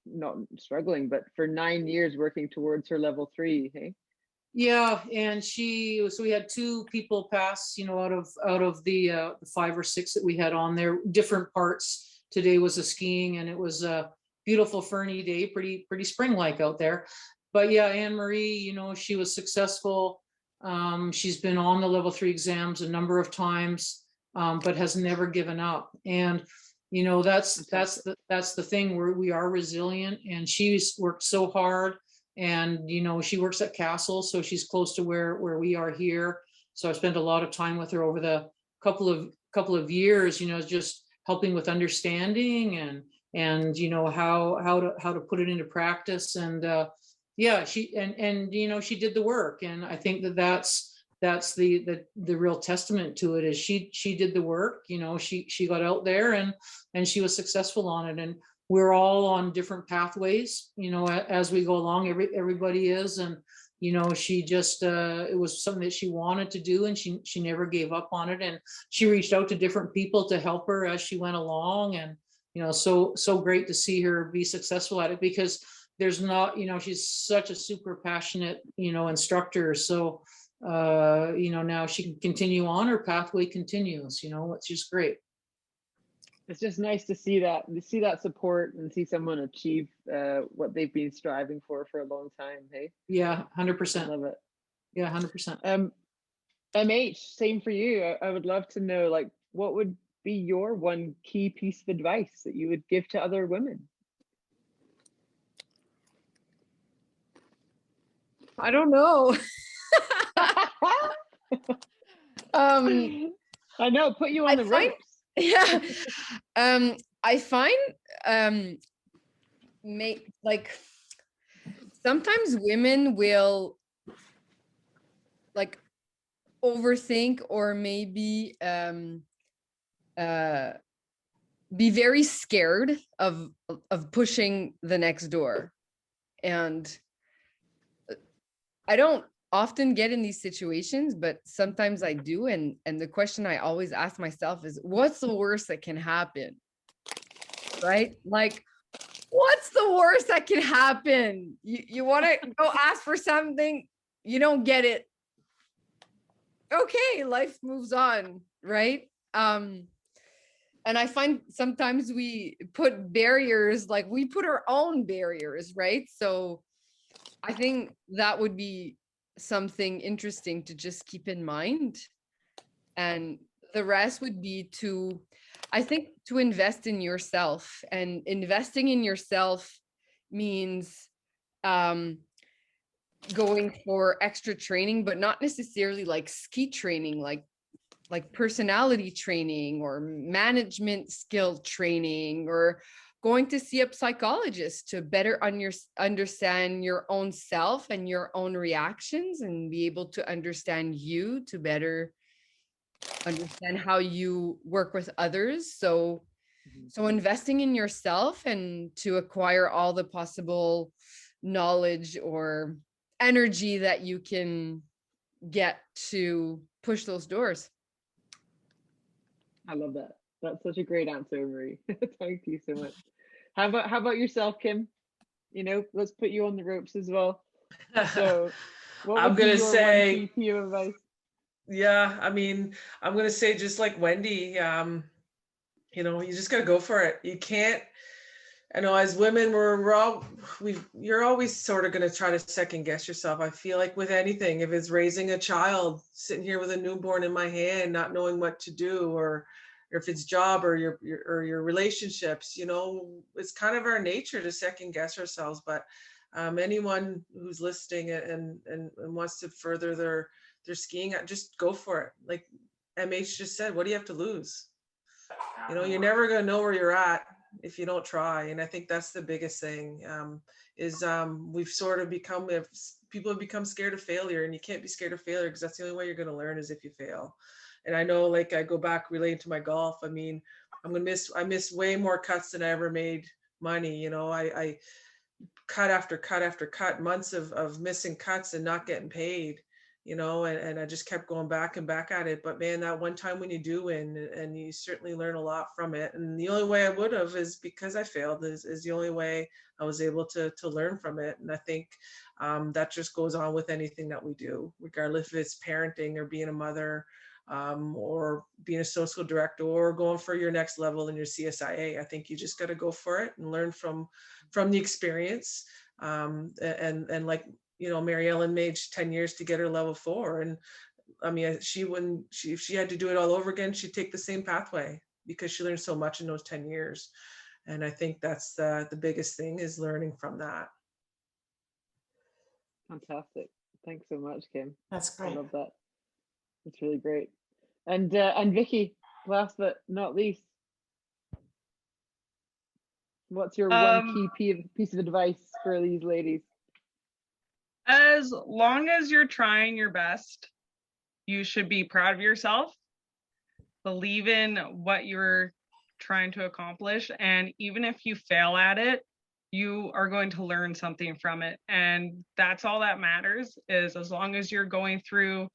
[SPEAKER 1] not struggling, but for 9 years working towards her level 3. Hey.
[SPEAKER 5] Yeah, and so we had 2 people pass, out of the 5 or 6 that we had on there, different parts. Today was a skiing, and it was a beautiful Fernie day, pretty spring-like out there. But yeah, Anne Marie, she was successful. She's been on the level 3 exams a number of times, but has never given up. And that's the thing, where we are resilient, and she's worked so hard. And she works at Castle, so she's close to where we are here. So I spent a lot of time with her over the couple of years, just helping with understanding and how to put it into practice. And yeah, she she did the work, and I think that's the real testament to it, is she did the work. She got out there and she was successful on it. And we're all on different pathways, as we go along. Everybody is. And she just it was something that she wanted to do, and she never gave up on it. And she reached out to different people to help her as she went along. And so great to see her be successful at it, because there's not, she's such a super passionate instructor. So now she can continue on, her pathway continues, it's just great.
[SPEAKER 1] It's just nice to see that support and see someone achieve what they've been striving for a long time. Hey.
[SPEAKER 5] Yeah, 100%.
[SPEAKER 1] Love it.
[SPEAKER 5] Yeah, 100%.
[SPEAKER 1] MH, same for you. I would love to know, like, what would be your one key piece of advice that you would give to other women?
[SPEAKER 4] I don't know.
[SPEAKER 1] I know, put you on the ropes.
[SPEAKER 4] Yeah. I find sometimes women will overthink, or maybe be very scared of pushing the next door. And I don't often get in these situations, but sometimes I do. And the question I always ask myself is, what's the worst that can happen? Right? Like, what's the worst that can happen? You want to go ask for something, you don't get it. Okay, life moves on, right? And I find sometimes we put barriers, like we put our own barriers, right? So I think that would be something interesting to just keep in mind. And the rest would be to invest in yourself. And investing in yourself means going for extra training, but not necessarily like ski training, like like personality training or management skill training, or going to see a psychologist to better understand your own self and your own reactions, and be able to understand you, to better understand how you work with others. So investing in yourself and to acquire all the possible knowledge or energy that you can get to push those doors.
[SPEAKER 1] I love that. That's such a great answer, Marie. Thank you so much. How about yourself, Kim? You know, let's put you on the ropes as well. So what
[SPEAKER 2] I'm
[SPEAKER 1] would be
[SPEAKER 2] gonna
[SPEAKER 1] your
[SPEAKER 2] say,
[SPEAKER 1] one key piece of advice?
[SPEAKER 2] yeah, I mean, I'm gonna say just like Wendy, you know, you just gotta go for it. You can't, I know as women, you're always sort of gonna try to second guess yourself. I feel like with anything, if it's raising a child, sitting here with a newborn in my hand, not knowing what to do, or if it's job or your relationships, you know, it's kind of our nature to second guess ourselves. But anyone who's listening and wants to further their skiing, just go for it. Like MH just said, what do you have to lose? You know, you're never going to know where you're at if you don't try. And I think that's the biggest thing, we've sort of become, people have become scared of failure, and you can't be scared of failure, because that's the only way you're going to learn is if you fail. And I know, like, I go back relating to my golf. I mean, I miss way more cuts than I ever made money. You know, I cut after cut after cut, months of missing cuts and not getting paid, you know, and I just kept going back and back at it. But man, that one time when you do win, and you certainly learn a lot from it. And the only way I would have is because I failed, is the only way I was able to learn from it. And I think that just goes on with anything that we do, regardless if it's parenting or being a mother, or being a social director, or going for your next level in your CSIA. I think you just got to go for it and learn from the experience. And like, you know, Mary Ellen made 10 years to get her level 4. And I mean, if she had to do it all over again, she'd take the same pathway, because she learned so much in those 10 years. And I think that's the biggest thing, is learning from that.
[SPEAKER 1] Fantastic. Thanks so much, Kim.
[SPEAKER 6] That's great.
[SPEAKER 1] I love that. It's really great. And Vicki, last but not least, what's your one key piece of advice for these ladies?
[SPEAKER 3] As long as you're trying your best, you should be proud of yourself, believe in what you're trying to accomplish, and even if you fail at it, you are going to learn something from it. And that's all that matters, is as long as you're going through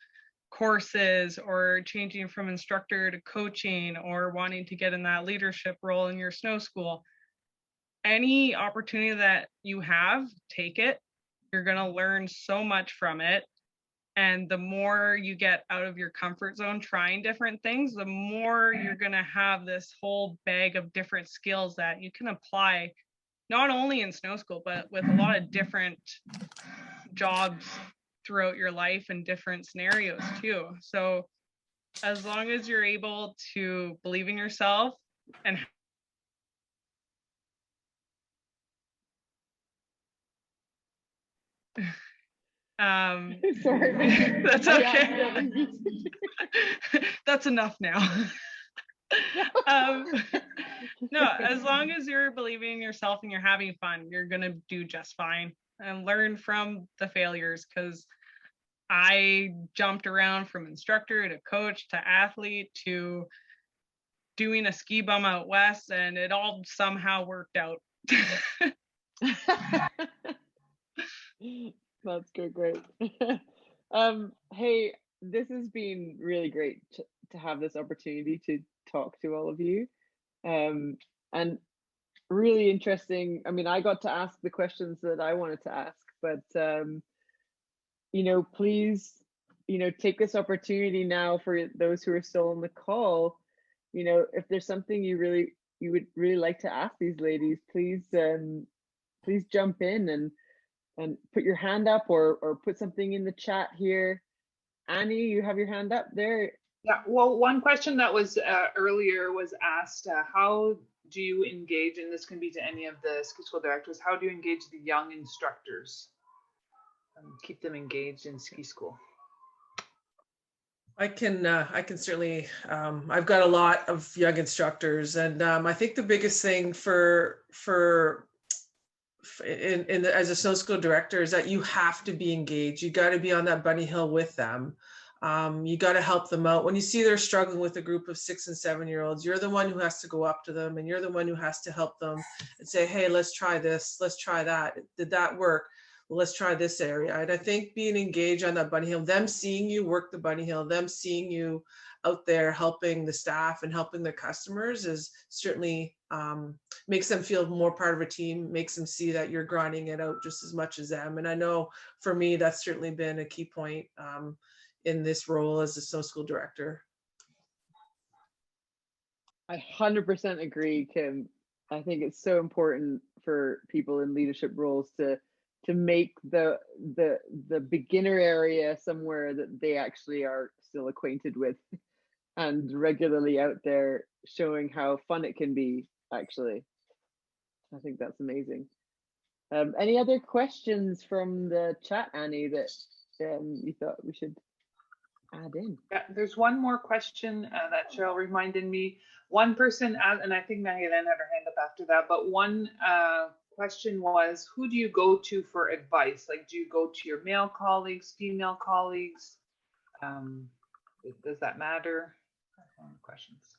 [SPEAKER 3] courses or changing from instructor to coaching, or wanting to get in that leadership role in your snow school, any opportunity that you have, take it. You're going to learn so much from it. And the more you get out of your comfort zone trying different things, the more you're going to have this whole bag of different skills that you can apply, not only in snow school, but with a lot of different jobs throughout your life and different scenarios too. So as long as you're able to believe in yourself and
[SPEAKER 1] Sorry.
[SPEAKER 3] that's okay. That's enough now. No, as long as you're believing in yourself and you're having fun, you're gonna do just fine. And learn from the failures, because I jumped around from instructor to coach to athlete to doing a ski bum out west, and it all somehow worked out.
[SPEAKER 1] That's good, great. Hey, this has been really great to have this opportunity to talk to all of you, and really interesting. I mean, I got to ask the questions that I wanted to ask, but you know, please, you know, take this opportunity now for those who are still on the call. You know, if there's something you would really like to ask these ladies, please jump in and put your hand up, or put something in the chat here. Annie, you have your hand up there.
[SPEAKER 7] Yeah, well, one question that was earlier was asked, how do you engage, and this can be to any of the ski school directors, how do you engage the young instructors and keep them engaged in ski school?
[SPEAKER 2] I can certainly, I've got a lot of young instructors, and I think the biggest thing as a snow school director is that you have to be engaged. You got to be on that bunny hill with them. You got to help them out. When you see they're struggling with a group of 6 and 7-year-olds, you're the one who has to go up to them, and you're the one who has to help them and say, hey, let's try this, let's try that. Did that work? Well, let's try this area. And I think being engaged on that bunny hill, them seeing you work the bunny hill, them seeing you out there helping the staff and helping the customers is certainly makes them feel more part of a team, makes them see that you're grinding it out just as much as them. And I know for me, that's certainly been a key point in this role as a snow school director.
[SPEAKER 1] I 100% agree, Kim. I think it's so important for people in leadership roles to make the beginner area somewhere that they actually are still acquainted with, and regularly out there showing how fun it can be. Actually, I think that's amazing. Any other questions from the chat, Annie, that you thought we should add in?
[SPEAKER 7] Yeah, there's one more question that Cheryl reminded me. One person, and I think Helene had her hand up after that, but one question was, who do you go to for advice? Like, do you go to your male colleagues, female colleagues? Does that matter? Questions.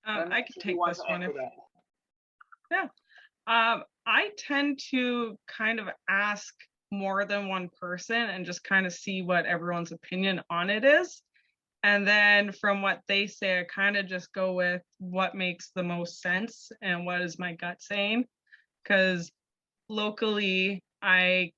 [SPEAKER 3] I can take this one. I tend to kind of ask more than one person and just kind of see what everyone's opinion on it is. And then from what they say, I kind of just go with what makes the most sense and what is my gut saying. Because locally, I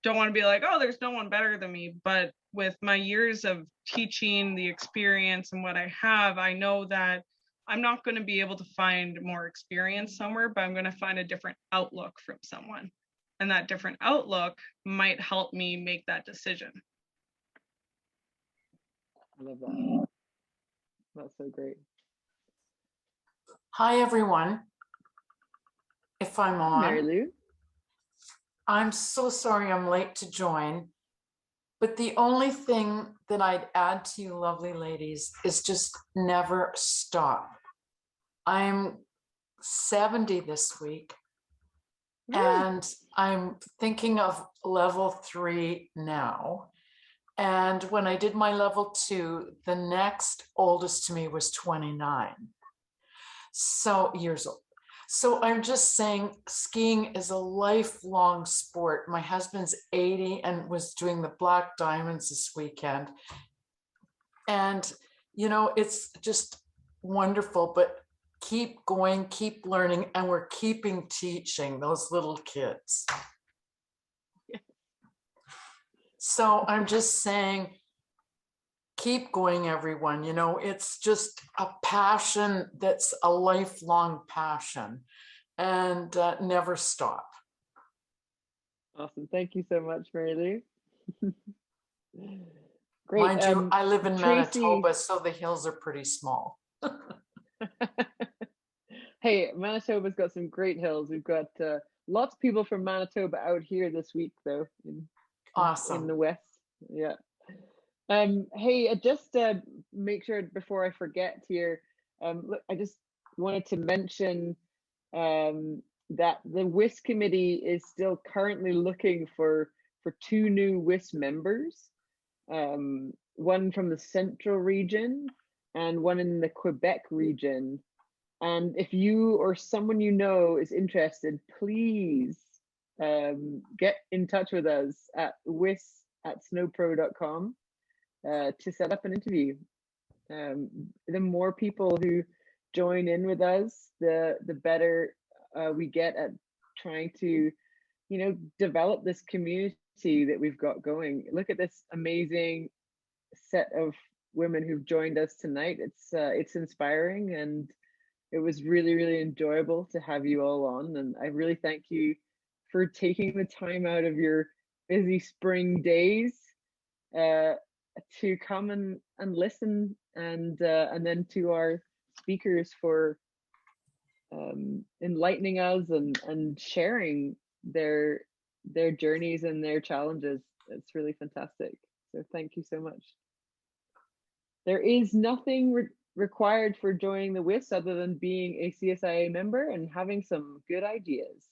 [SPEAKER 3] don't want to be like, oh, there's no one better than me. But with my years of teaching, the experience and what I have, I know that I'm not going to be able to find more experience somewhere, but I'm going to find a different outlook from someone. And that different outlook might help me make that decision.
[SPEAKER 1] I love that. That's so great.
[SPEAKER 6] Hi, everyone. If I'm on,
[SPEAKER 1] Mary Lou.
[SPEAKER 6] I'm so sorry I'm late to join, but the only thing that I'd add to you lovely ladies is just never stop. I'm 70 this week, and I'm thinking of level 3 now. And when I did my level 2, the next oldest to me was 29 years old. So I'm just saying, skiing is a lifelong sport. My husband's 80 and was doing the Black Diamonds this weekend. And, you know, it's just wonderful, but keep going, keep learning, and we're keeping teaching those little kids. So I'm just saying, keep going, everyone. You know, it's just a passion that's a lifelong passion, and never stop.
[SPEAKER 1] Awesome. Thank you so much, Mary Lou. Great.
[SPEAKER 6] Mind you, I live in
[SPEAKER 1] Tracy...
[SPEAKER 6] Manitoba, so the hills are pretty small.
[SPEAKER 1] Hey, Manitoba's got some great hills. We've got lots of people from Manitoba out here this week, though.
[SPEAKER 6] Awesome.
[SPEAKER 1] In the West. Yeah. Hey, just make sure before I forget here, look, I just wanted to mention that the WIS committee is still currently looking for 2 new WIS members, one from the Central region and one in the Quebec region. And if you or someone you know is interested, please get in touch with us at wis@snowpro.com to set up an interview. The more people who join in with us, the better we get at trying to, you know, develop this community that we've got going. Look at this amazing set of women who've joined us tonight. It's inspiring, and it was really, really enjoyable to have you all on. And I really thank you for taking the time out of your busy spring days to come and listen, and then to our speakers for enlightening us and sharing their journeys and their challenges. It's really fantastic. So thank you so much. There is nothing required for joining the WIS other than being a CSIA member and having some good ideas.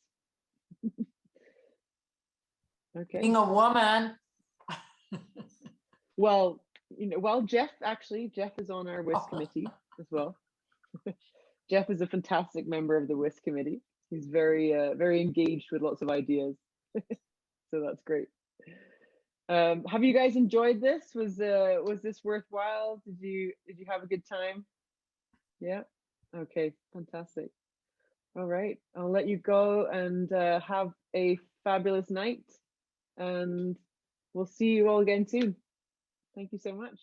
[SPEAKER 1] Okay.
[SPEAKER 6] Being a woman.
[SPEAKER 1] Well, Jeff is on our WIS committee as well. Jeff is a fantastic member of the WIS committee. He's very engaged with lots of ideas. So that's great. Have you guys enjoyed this? Was this worthwhile? Did you have a good time? Yeah. Okay, fantastic. All right, I'll let you go and have a fabulous night, and we'll see you all again soon. Thank you so much.